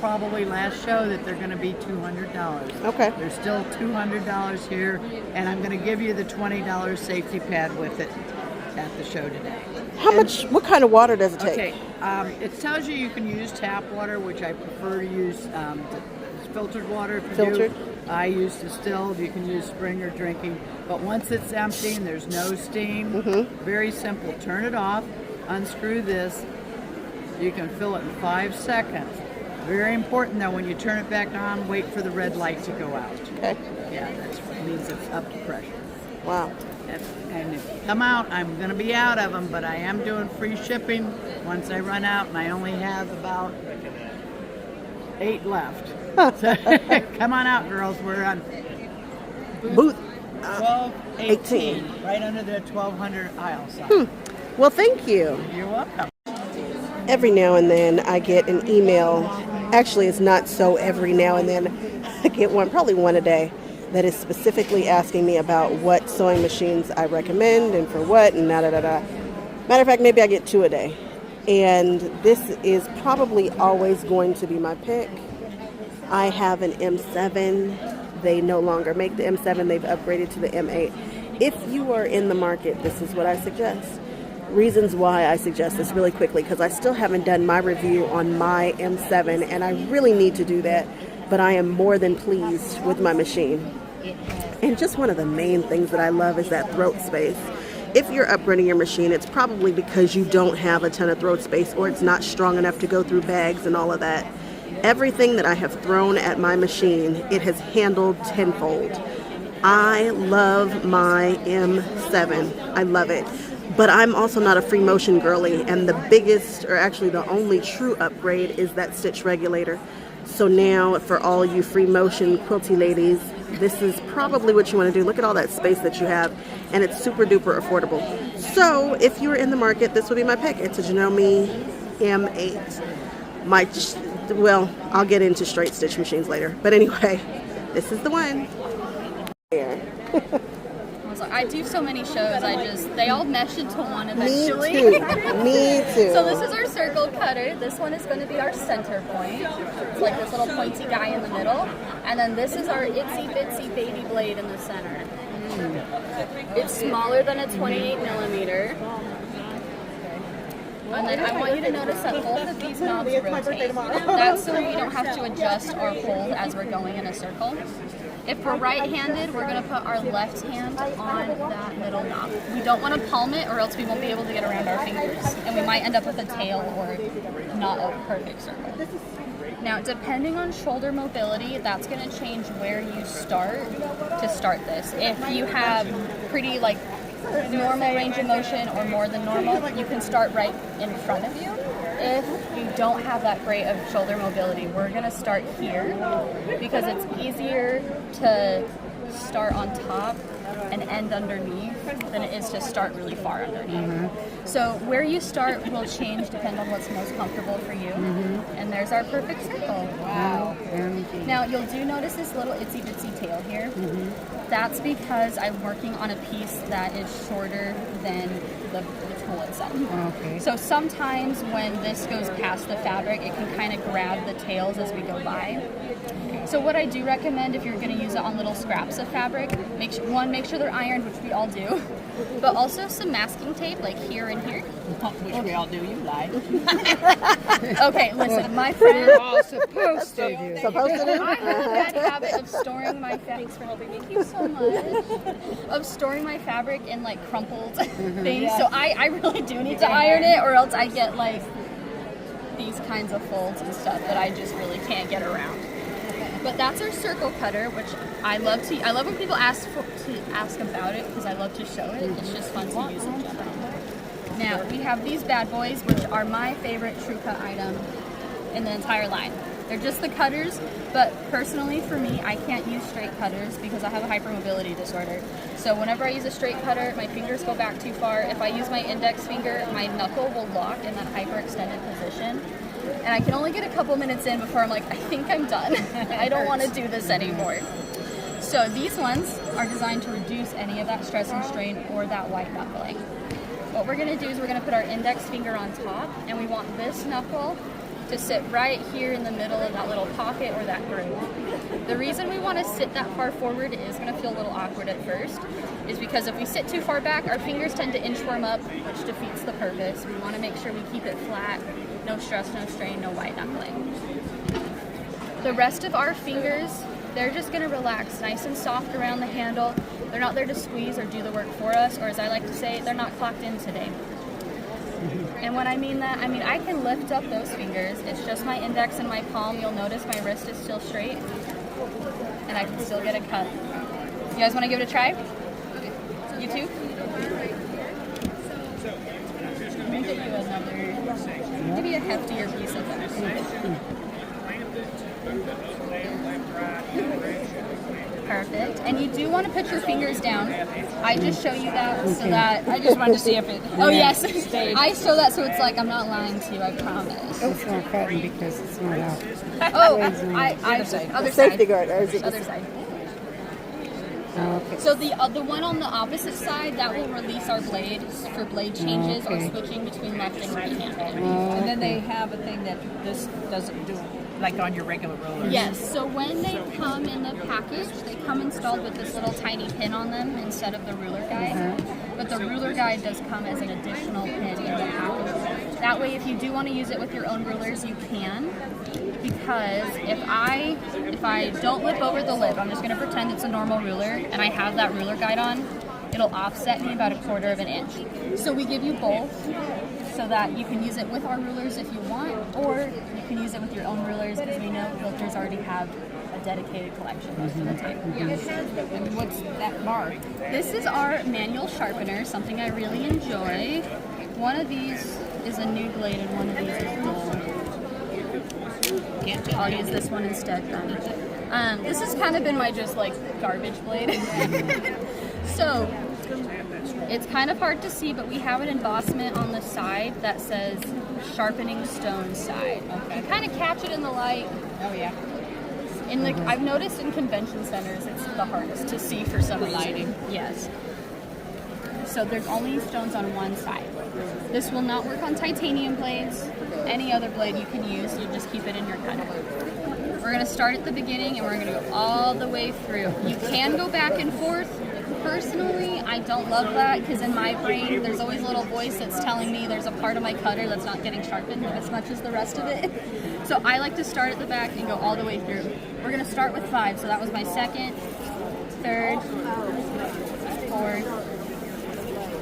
probably last show, that they're going to be $200. Okay. There's still $200 here, and I'm going to give you the $20 safety pad with it at the show today. What kind of water does it take? Okay, it tells you can use tap water, which I prefer to use filtered water. If you Filtered? do. I use distilled. You can use spring or drinking. But once it's empty and there's no steam, very simple. Turn it off, unscrew this. You can fill it in 5 seconds. Very important though, when you turn it back on, wait for the red light to go out. Okay. Yeah, that means it's up to pressure. Wow. And if you come out, I'm going to be out of them, but I am doing free shipping once I run out, and I only have about 8 left. So come on out, girls. We're on Booth 1218, right under the 1200 aisle sign. Well, thank you. You're welcome. Every now and then I get an email. Actually, it's not so every now and then. I get one, probably one a day, that is specifically asking me about what sewing machines I recommend and for what and da-da-da-da. Matter of fact, maybe I get 2 a day. And this is probably always going to be my pick. I have an M7. They no longer make the M7. They've upgraded to the M8. If you are in the market, this is what I suggest. Reasons why I suggest this really quickly, because I still haven't done my review on my M7, and I really need to do that, but I am more than pleased with my machine. And just one of the main things that I love is that throat space. If you're upgrading your machine, it's probably because you don't have a ton of throat space, or it's not strong enough to go through bags and all of that. Everything that I have thrown at my machine, it has handled tenfold. I love my M7. I love it. But I'm also not a free motion girly, and the biggest, or actually the only true upgrade, is that stitch regulator. So now for all you free motion quilty ladies, this is probably what you want to do. Look at all that space that you have, and it's super duper affordable. So if you were in the market, this would be my pick. It's a Janome M8. Well, I'll get into straight stitch machines later. But anyway, this is the one. There. I do so many shows, they all mesh into one eventually. Me too. Me too. So this is our circle cutter. This one is going to be our center point. It's like this little pointy guy in the middle. And then this is our itsy bitsy baby blade in the center. It's smaller than a 28 millimeter. And then I want you to notice that both of these knobs rotate. That's so you don't have to adjust or hold as we're going in a circle. If we're right-handed, we're going to put our left hand on that middle knob. We don't want to palm it, or else we won't be able to get around our fingers, and we might end up with a tail or not a perfect circle. Now, depending on shoulder mobility, that's going to change where you start to start this. If you have pretty normal range of motion or more than normal, you can start right in front of you. If you don't have that great of shoulder mobility, we're going to start here because it's easier to start on top and end underneath than it is to start really far underneath. So where you start will change depending on what's most comfortable for you. And there's our perfect circle. Wow. Now you'll do notice this little itsy bitsy tail here. That's because I'm working on a piece that is shorter than the tool itself. Okay. So sometimes when this goes past the fabric, it can kind of grab the tails as we go by. So what I do recommend if you're going to use it on little scraps of fabric, make sure they're ironed, which we all do, but also some masking tape like here and here. Which we all do, you lie. Okay, listen, my friend... We're all supposed to do. Supposed to do? I have a bad habit of storing my thanks for helping me. Thank you so much. Of storing my fabric in crumpled things. So I really do need to iron it, or else I get these kinds of folds and stuff that I just really can't get around. But that's our circle cutter, which I love when people ask about it because I love to show it. It's just fun to use in general. Now we have these bad boys, which are my favorite true cut item in the entire line. They're just the cutters, but personally for me, I can't use straight cutters because I have a hypermobility disorder. So whenever I use a straight cutter, my fingers go back too far. If I use my index finger, my knuckle will lock in that hyperextended position. And I can only get a couple minutes in before I'm like, I think I'm done. I don't want to do this anymore. So these ones are designed to reduce any of that stress and strain or that white knuckling. What we're going to do is we're going to put our index finger on top, and we want this knuckle to sit right here in the middle of that little pocket or that groove. The reason we want to sit that far forward, it is going to feel a little awkward at first, is because if we sit too far back, our fingers tend to inchworm up, which defeats the purpose. We want to make sure we keep it flat, no stress, no strain, no white knuckling. The rest of our fingers, they're just going to relax nice and soft around the handle. They're not there to squeeze or do the work for us, or as I like to say, they're not clocked in today. And when I mean that, I mean I can lift up those fingers. It's just my index and my palm. You'll notice my wrist is still straight, and I can still get a cut. You guys want to give it a try? You too? Let me get you another, maybe a heftier piece of that. Perfect. And you do want to put your fingers down. I just show you that so that I just wanted to see if it. Oh yes, I show that so it's like I'm not lying to you. I promise. It's not cutting because it's not out. Oh, other side. Safety guard. Or is it Other side. Okay. So the one on the opposite side, that will release our blade for blade changes or switching between left and right handed. And then they have a thing that this doesn't do, like on your regular rollers. Yes, so when they come in the package, they come installed with this little tiny pin on them instead of the ruler guide. But the ruler guide does come as an additional pin in the package. That way, if you do want to use it with your own rulers, you can. Because if I don't lip over the lip, I'm just going to pretend it's a normal ruler, and I have that ruler guide on, it'll offset me about 1/4 of an inch. So we give you both so that you can use it with our rulers if you want, or you can use it with your own rulers because we know quilters already have a dedicated collection most of the time. And what's that bar? This is our manual sharpener, something I really enjoy. One of these is a nude blade and one of these is dull. I'll use this one instead then. This has kind of been my just like garbage blade. So it's kind of hard to see, but we have an embossment on the side that says sharpening stone side. Okay. You kind of catch it in the light. Oh yeah. I've noticed in convention centers it's the hardest to see for some reason. Yes. So there's only stones on one side. This will not work on titanium blades. Any other blade you can use, you just keep it in your cutter. We're going to start at the beginning and we're going to go all the way through. You can go back and forth. Personally, I don't love that because in my brain there's always a little voice that's telling me there's a part of my cutter that's not getting sharpened as much as the rest of it. So I like to start at the back and go all the way through. We're going to start with 5, so that was my second, third, fourth,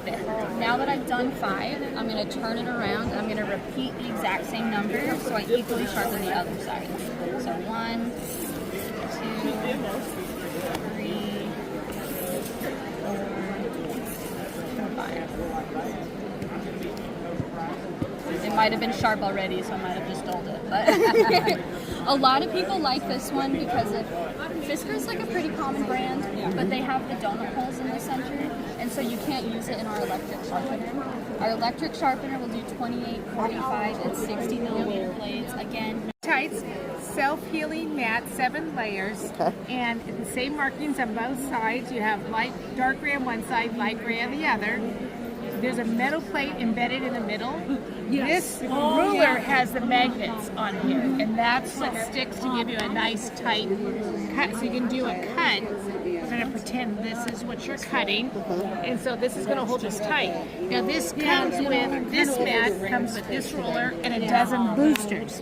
fifth. Now that I've done 5, I'm going to turn it around. I'm going to repeat the exact same number so I equally sharpen the other side. So 1, 2, 3, 4, 5. It might have been sharp already, so I might have just dulled it. But a lot of people like this one because Fisker's like a pretty common brand, but they have the donut holes in the center, and so you can't use it in our electric sharpener. Our electric sharpener will do 28, 45, and 60 millimeter blades. Again, Tights, self-healing mat, 7 layers, and the same markings on both sides. You have dark gray on one side, light gray on the other. There's a metal plate embedded in the middle. Yes. This ruler has the magnets on here, and that's what sticks to give you a nice tight cut. So you can do a cut. We're going to pretend this is what you're cutting, and so this is going to hold this tight. Now this comes with, this mat comes with this ruler and a dozen boosters.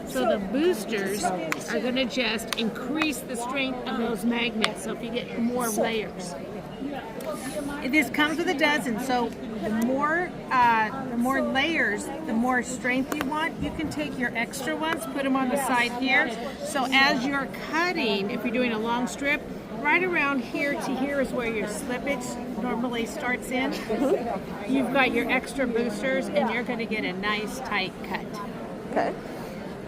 So the boosters are going to just increase the strength of those magnets, so if you get more layers. This comes with a dozen, so the more layers, the more strength you want. You can take your extra ones, put them on the side here. So as you're cutting, if you're doing a long strip, right around here to here is where your slippage normally starts in. You've got your extra boosters, and you're going to get a nice tight cut. Okay.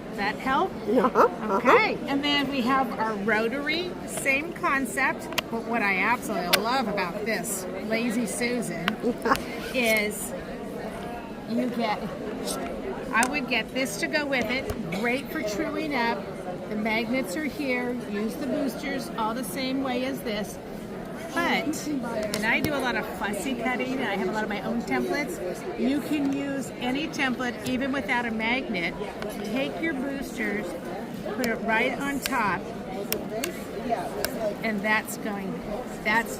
Does that help? Okay, and then we have our rotary, same concept, but what I absolutely love about this Lazy Susan is I would get this to go with it, great for truing up. The magnets are here, use the boosters all the same way as this. But, and I do a lot of fussy cutting, and I have a lot of my own templates. You can use any template, even without a magnet. Take your boosters, put it right on top, and that's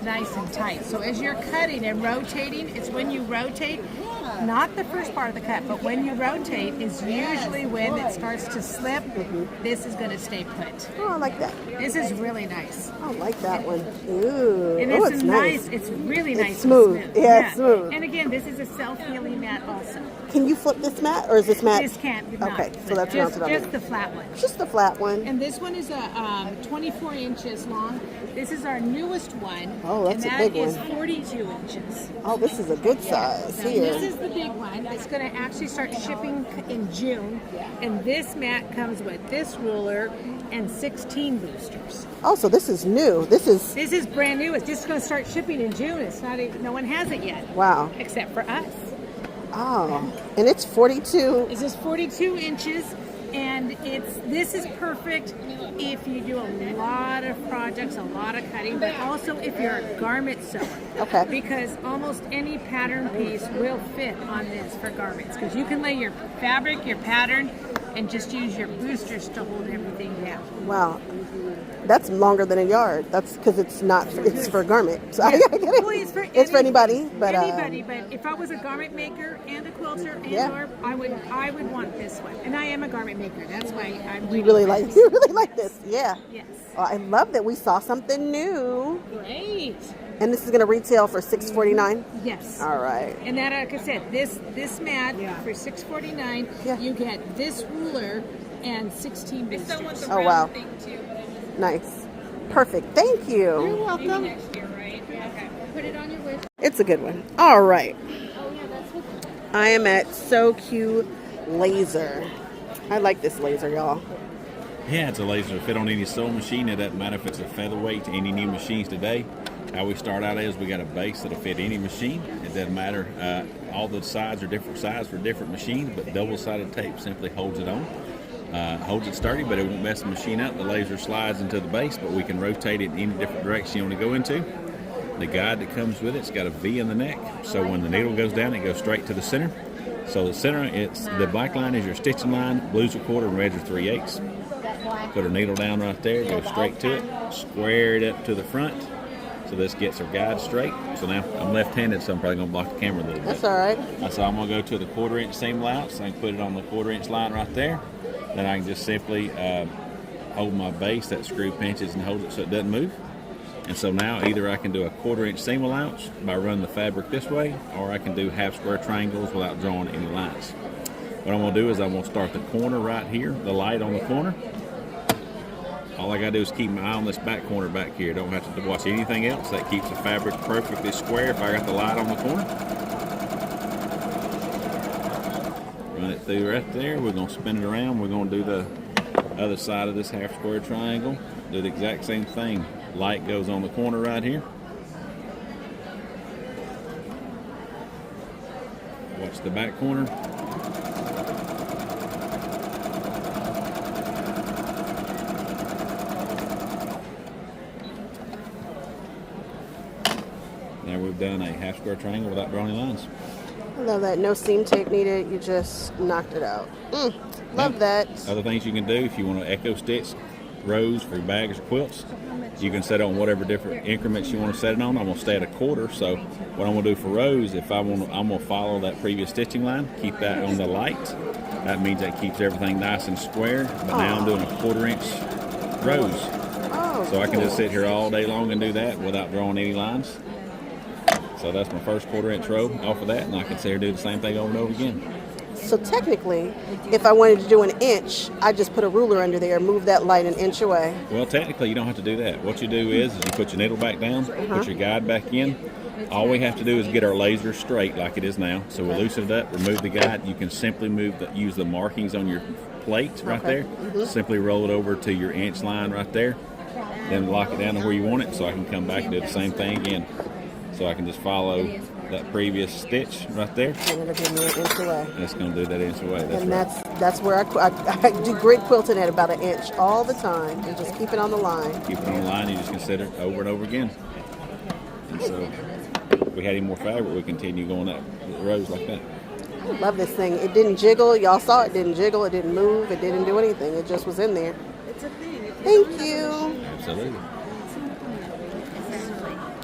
nice and tight. So as you're cutting and rotating, it's when you rotate, not the first part of the cut, but when you rotate is usually when it starts to slip. This is going to stay put. Oh, I like that. This is really nice. I like that one. Ooh. And it's nice. It's really nice. It's smooth. Yeah, it's smooth. And again, this is a self-healing mat also. Can you flip this mat, or is this mat? This can't. Okay, so that's just the flat one. Just the flat one. And this one is a 24 inches long. This is our newest one. Oh, that's a big one. And that is 42 inches. Oh, this is a good size here. This is the big one. It's going to actually start shipping in June. And this mat comes with this ruler and 16 boosters. Oh, so this is new. This is brand new. It's just going to start shipping in June. It's not. No one has it yet. Wow. Except for us. Oh, and it's 42. This is 42 inches, and this is perfect if you do a lot of projects, a lot of cutting, but also if you're a garment sewer. Okay. Because almost any pattern piece will fit on this for garments, because you can lay your fabric, your pattern, and just use your boosters to hold everything down. Wow. That's longer than a yard. That's because it's for garment. So I get it. Well, it's for anybody. But anybody. But if I was a garment maker and a quilter and I would want this one. And I am a garment maker. That's why you really like this. Yeah. Yes. Well, I love that we saw something new. Great. And this is going to retail for $6.49. Yes. All right. And that, like I said, this mat for $6.49. You get this ruler and 16 boosters. Oh wow. Nice. Perfect. Thank you. You're welcome. Put it on your wish. It's a good one. All right. Oh yeah, that's what. I am at SewQ Laser. I like this laser, y'all. Yeah, it's a laser to fit on any sewing machine. It doesn't matter if it's a featherweight to any new machines today. How we start out is we got a base that'll fit any machine. It doesn't matter. All the sides are different size for different machines, but double-sided tape simply holds it on. Holds it sturdy, but it won't mess the machine up. The laser slides into the base, but we can rotate it in any different direction you want to go into. The guide that comes with it's got a V in the neck, so when the needle goes down, it goes straight to the center. So the center, it's the black line is your stitching line, blue's a quarter, and red's are 3/8. Put her needle down right there, go straight to it, square it up to the front. So this gets her guide straight. So now I'm left-handed, so I'm probably gonna block the camera a little bit. That's all right. So I'm gonna go to the 1/4 inch seam allowance. I can put it on the 1/4 inch line right there. Then I can just simply hold my base, that screw pinches and holds it so it doesn't move. And so now either I can do a 1/4 inch seam allowance by running the fabric this way, or I can do half square triangles without drawing any lines. What I'm gonna do is I'm gonna start the corner right here, the light on the corner. All I gotta do is keep my eye on this back corner back here. Don't have to watch anything else. That keeps the fabric perfectly square if I got the light on the corner. Run it through right there. We're gonna spin it around. We're gonna do the other side of this half square triangle. Do the exact same thing. Light goes on the corner right here. Watch the back corner. Now we've done a half square triangle without drawing any lines. I love that. No seam tape needed. You just knocked it out. Love that. Other things you can do if you want to echo stitch rows for your bags or quilts, you can set it on whatever different increments you want to set it on. I'm going to stay at a 1/4. So what I'm going to do for rows, if I'm going to follow that previous stitching line, keep that on the light. That means that keeps everything nice and square. But now I'm doing a 1/4 inch rows. So I can just sit here all day long and do that without drawing any lines. So that's my first 1/4 inch row off of that, and I can sit here and do the same thing over and over again. So technically, if I wanted to do an inch, I just put a ruler under there, move that light an inch away. Well, technically, you don't have to do that. What you do is you put your needle back down, put your guide back in. All we have to do is get our laser straight like it is now. So we'll loosen it up, remove the guide. You can simply use the markings on your plate right there. Simply roll it over to your inch line right there. Then lock it down to where you want it, so I can come back and do the same thing again. So I can just follow that previous stitch right there. And it'll give me an inch away. That's going to do that inch away. And that's where I do grid quilting at about an inch all the time, and just keep it on the line. Keep it on the line. You just consider it over and over again. And so if we had any more fabric, we continue going that rows like that. I love this thing. It didn't jiggle. Y'all saw it didn't jiggle. It didn't move. It didn't do anything. It just was in there. It's a thing. Thank you. Absolutely.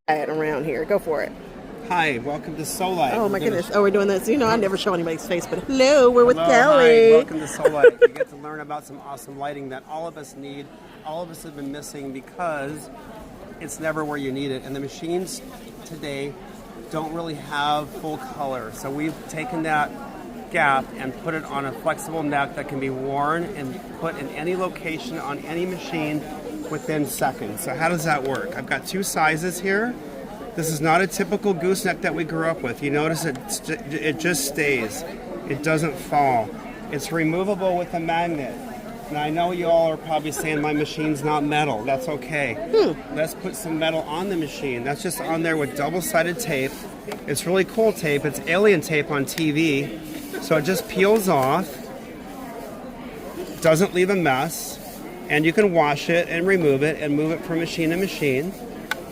Around here. Go for it. Hi, welcome to SewLite. Oh my goodness. Oh, we're doing this. You know, I never show anybody's face, but hello, we're with Hello, Kelly. hi, welcome to SewLite. You get to learn about some awesome lighting that all of us need, all of us have been missing because it's never where you need it. And the machines today don't really have full color. So we've taken that gap and put it on a flexible neck that can be worn and put in any location on any machine within seconds. So how does that work? I've got two sizes here. This is not a typical gooseneck that we grew up with. You notice it just stays. It doesn't fall. It's removable with a magnet. Now I know you all are probably saying my machine's not metal. That's okay. Let's put some metal on the machine. That's just on there with double-sided tape. It's really cool tape. It's alien tape on TV. So it just peels off. Doesn't leave a mess. And you can wash it and remove it and move it from machine to machine.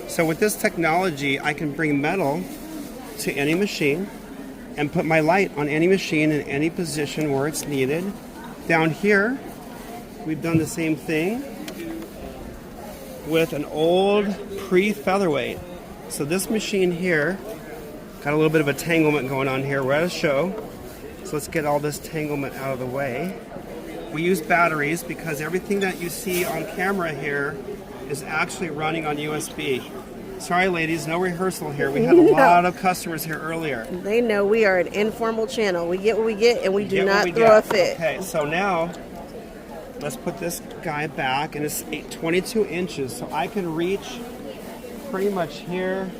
So with this technology, I can bring metal to any machine and put my light on any machine in any position where it's needed. Down here, we've done the same thing with an old pre-featherweight. So this machine here, got a little bit of a tanglement going on here. We're at a show, so let's get all this tanglement out of the way. We use batteries because everything that you see on camera here is actually running on USB. Sorry, ladies, no rehearsal here. We had a lot of customers here earlier. They know we are an informal channel. We get what we get, and we do not throw a fit. Okay, so now let's put this guy back, and it's 22 inches, so I can reach pretty much here,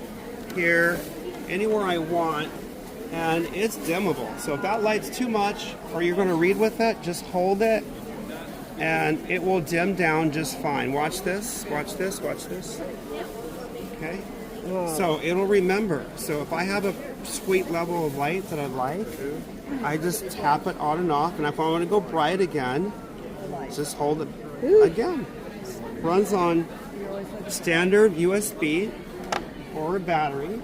here, anywhere I want, and it's dimmable. So if that light's too much, or you're going to read with it, just hold it, and it will dim down just fine. Watch this, watch this, watch this. Okay? So it'll remember. So if I have a sweet level of light that I like, I just tap it on and off, and if I want to go bright again, just hold it again. Runs on standard USB or a battery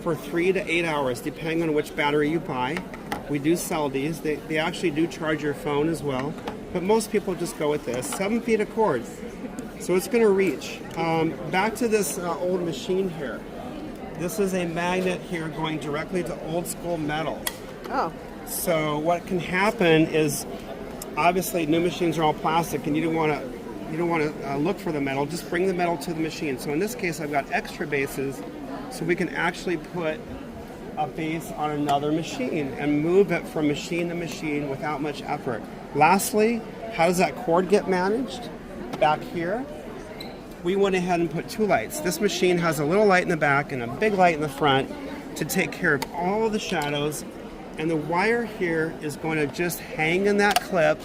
for 3 to 8 hours, depending on which battery you buy. We do sell these. They actually do charge your phone as well, but most people just go with this. 7 feet of cord, so it's going to reach. Back to this old machine here. This is a magnet here going directly to old school metal. Oh. So what can happen is, obviously new machines are all plastic, and you don't want to look for the metal. Just bring the metal to the machine. So in this case, I've got extra bases, so we can actually put a base on another machine and move it from machine to machine without much effort. Lastly, how does that cord get managed? Back here, we went ahead and put 2 lights. This machine has a little light in the back and a big light in the front to take care of all of the shadows. And the wire here is going to just hang in that clip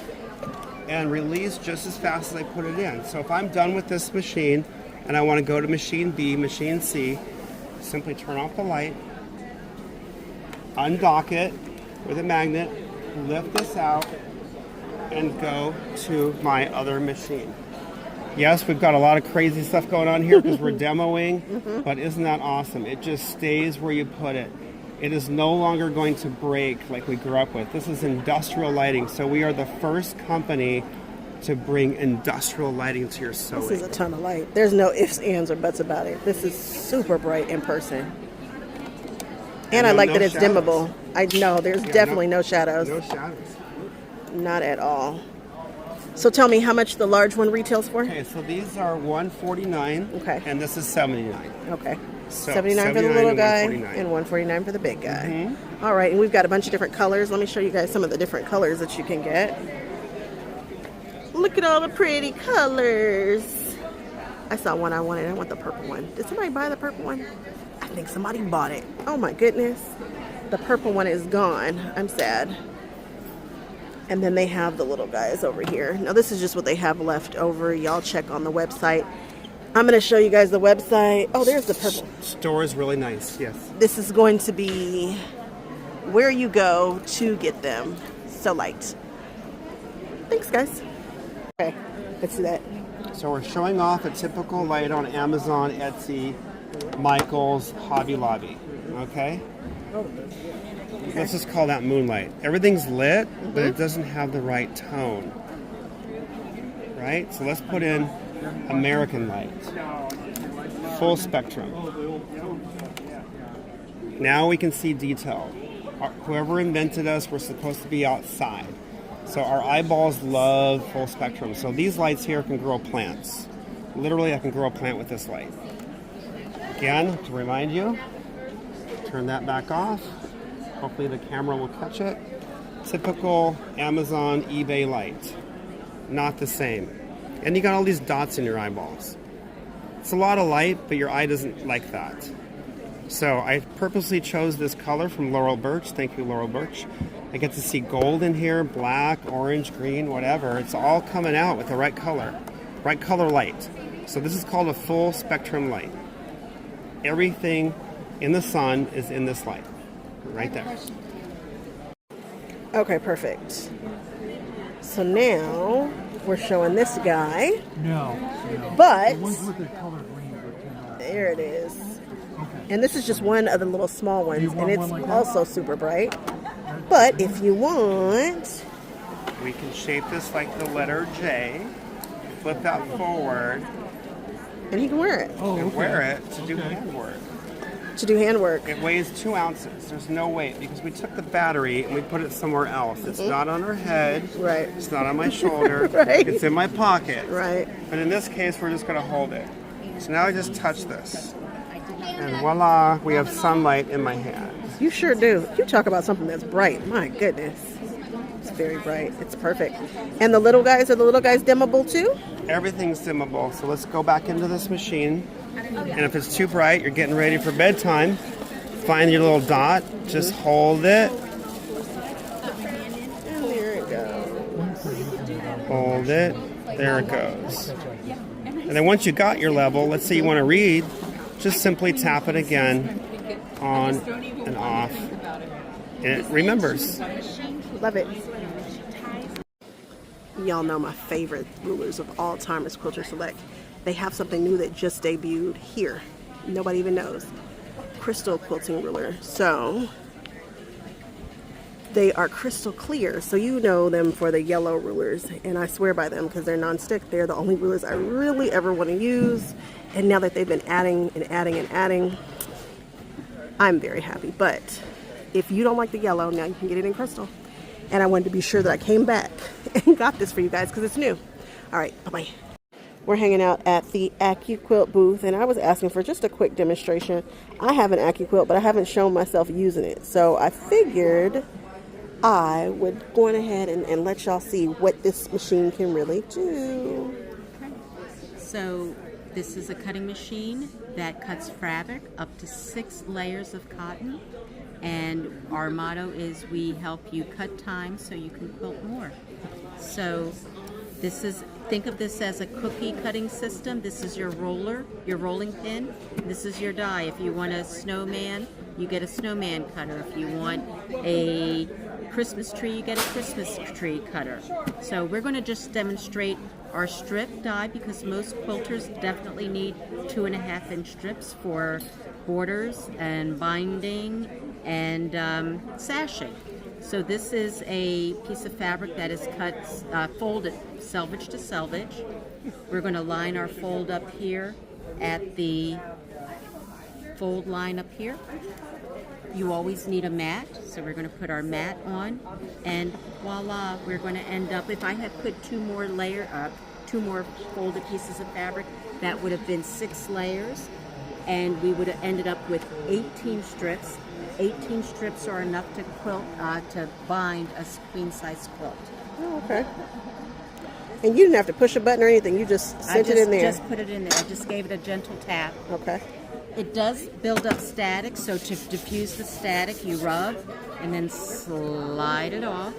and release just as fast as I put it in. So if I'm done with this machine and I want to go to machine B, machine C, simply turn off the light, undock it with a magnet, lift this out, and go to my other machine. Yes, we've got a lot of crazy stuff going on here because we're demoing, but isn't that awesome? It just stays where you put it. It is no longer going to break like we grew up with. This is industrial lighting, so we are the first company to bring industrial lighting to your sewing. This is a ton of light. There's no ifs, ands, or buts about it. This is super bright in person. And I like that it's dimmable. I know there's definitely no shadows. No shadows. Not at all. So tell me how much the large one retails for? Okay, so these are $149. Okay. And this is $79. Okay. So 79 for the little guy and $149 for the big guy. All right, and we've got a bunch of different colors. Let me show you guys some of the different colors that you can get. Look at all the pretty colors. I saw one I wanted. I want the purple one. Did somebody buy the purple one? I think somebody bought it. Oh my goodness. The purple one is gone. I'm sad. And then they have the little guys over here. Now this is just what they have left over. Y'all check on the website. I'm going to show you guys the website. Oh, there's the purple. Store is really nice, yes. This is going to be where you go to get them. SewLite. Thanks, guys. Okay, let's do that. So we're showing off a typical light on Amazon, Etsy, Michael's, Hobby Lobby. Okay? Let's just call that moonlight. Everything's lit, but it doesn't have the right tone. Right? So let's put in American light. Full spectrum. Now we can see detail. Whoever invented us, we're supposed to be outside. So our eyeballs love full spectrum. So these lights here can grow plants. Literally, I can grow a plant with this light. Again, to remind you, turn that back off. Hopefully the camera will catch it. Typical Amazon, eBay light. Not the same. And you got all these dots in your eyeballs. It's a lot of light, but your eye doesn't like that. So I purposely chose this color from Laurel Birch. Thank you, Laurel Birch. I get to see gold in here, black, orange, green, whatever. It's all coming out with the right color light. So this is called a full spectrum light. Everything in the sun is in this light, right there. Okay, perfect. So now we're showing this guy. No. But the ones with the color green. There it is. And this is just one of the little small ones, and it's like also super bright. But if you want, we can shape this like the letter J, flip that forward, and you can wear it. And wear it to do handwork. To do handwork. It weighs 2 ounces. There's no weight because we took the battery and we put it somewhere else. It's not on her head. Right. It's not on my shoulder. Right. It's in my pocket. Right. But in this case, we're just going to hold it. So now I just touch this. And voila, we have sunlight in my hand. You sure do. You talk about something that's bright. My goodness. It's very bright. It's perfect. And the little guys, are the little guys dimmable too? Everything's dimmable. So let's go back into this machine. And if it's too bright, you're getting ready for bedtime. Find your little dot. Just hold it. And there it goes. Hold it. There it goes. And then once you got your level, let's say you want to read, just simply tap it again, on and off. And it remembers. Love it. Y'all know my favorite rulers of all time is Quilter Select. They have something new that just debuted here. Nobody even knows. Crystal quilting ruler. So they are crystal clear, so you know them for the yellow rulers, and I swear by them because they're non-stick. They're the only rulers I really ever want to use, and now that they've been adding and adding and adding, I'm very happy. But if you don't like the yellow, now you can get it in crystal. And I wanted to be sure that I came back and got this for you guys because it's new. All right, bye-bye. We're hanging out at the Accuquilt booth, and I was asking for just a quick demonstration. I have an Accuquilt, but I haven't shown myself using it, so I figured I would go on ahead and let y'all see what this machine can really do. So this is a cutting machine that cuts fabric up to 6 layers of cotton, and our motto is we help you cut time so you can quilt more. So this is, think of this as a cookie cutting system. This is your roller, your rolling pin. This is your die. If you want a snowman, you get a snowman cutter. If you want a Christmas tree, you get a Christmas tree cutter. So we're going to just demonstrate our strip die because most quilters definitely need 2.5-inch strips for borders and binding and sashing. So this is a piece of fabric that is cut, folded, selvage to selvage. We're going to line our fold up here at the fold line up here. You always need a mat, so we're going to put our mat on, and voila, we're going to end up, if I had put 2 more folded pieces of fabric, that would have been 6 layers, and we would have ended up with 18 strips. 18 strips are enough to quilt, to bind a queen size quilt. Oh, okay. And you didn't have to push a button or anything, you just sent it in there. I just put it in there, I just gave it a gentle tap. Okay. It does build up static, so to diffuse the static, you rub and then slide it off.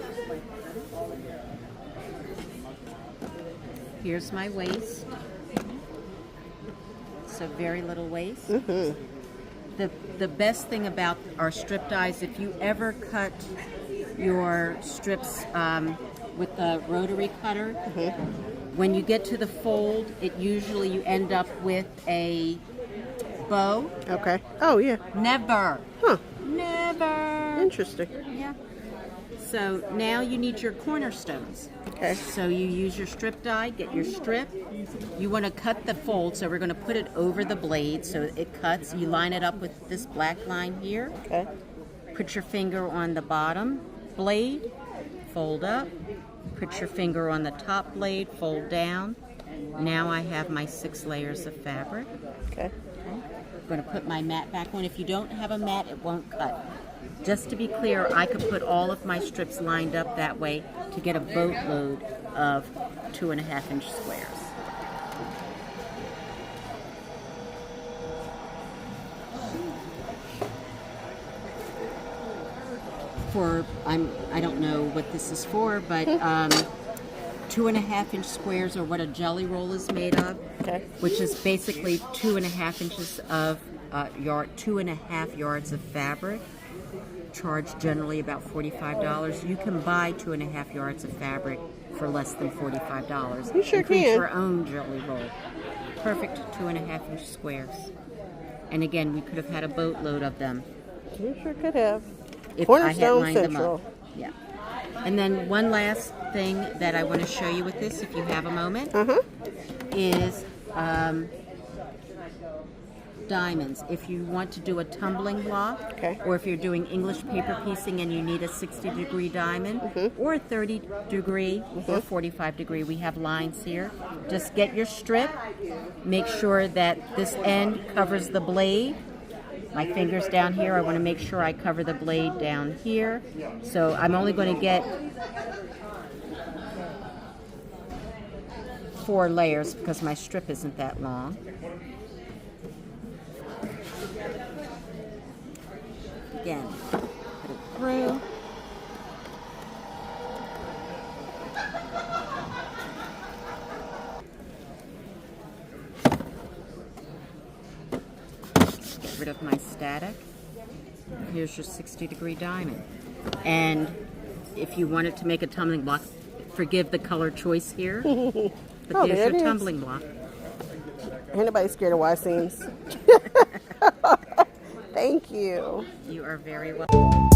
Here's my waist. So very little waist. Mm-hmm. The best thing about our strip dies, if you ever cut your strips with the rotary cutter, when you get to the fold, it usually you end up with a bow. Okay. Oh, yeah. Never. Huh. Never. Interesting. Yeah. So now you need your cornerstones. Okay. So you use your strip die, get your strip. You want to cut the fold, so we're going to put it over the blade so it cuts. You line it up with this black line here. Okay. Put your finger on the bottom blade, fold up. Put your finger on the top blade, fold down. Now I have my 6 layers of fabric. Okay. I'm going to put my mat back on. If you don't have a mat, it won't cut. Just to be clear, I could put all of my strips lined up that way to get a boatload of 2.5-inch squares. I don't know what this is for, but 2.5-inch squares are what a jelly roll is made of, okay, which is basically 2.5 inches of 2.5 yards of fabric. Charge generally about $45. You can buy 2.5 yards of fabric for less than $45. You sure Create can. your own jelly roll. Perfect 2.5-inch squares. And again, we could have had a boatload of them. You sure could have. If I had Cornerstone lined them Central. up. Yeah. And then one last thing that I want to show you with this, if you have a moment, is diamonds. If you want to do a tumbling block, or if you're doing English paper piecing and you need a 60-degree diamond, or a 30-degree, or 45-degree, we have lines here. Just get your strip, make sure that this end covers the blade, my fingers down here. I want to make sure I cover the blade down here. So I'm only going to get 4 layers because my strip isn't that long. Again, put it through. Get rid of my static. Here's your 60-degree diamond. And if you wanted to make a tumbling block, forgive the color choice here, but Oh, there's there your it is. tumbling block. Ain't nobody scared of Y seams. Thank you. You are very welcome.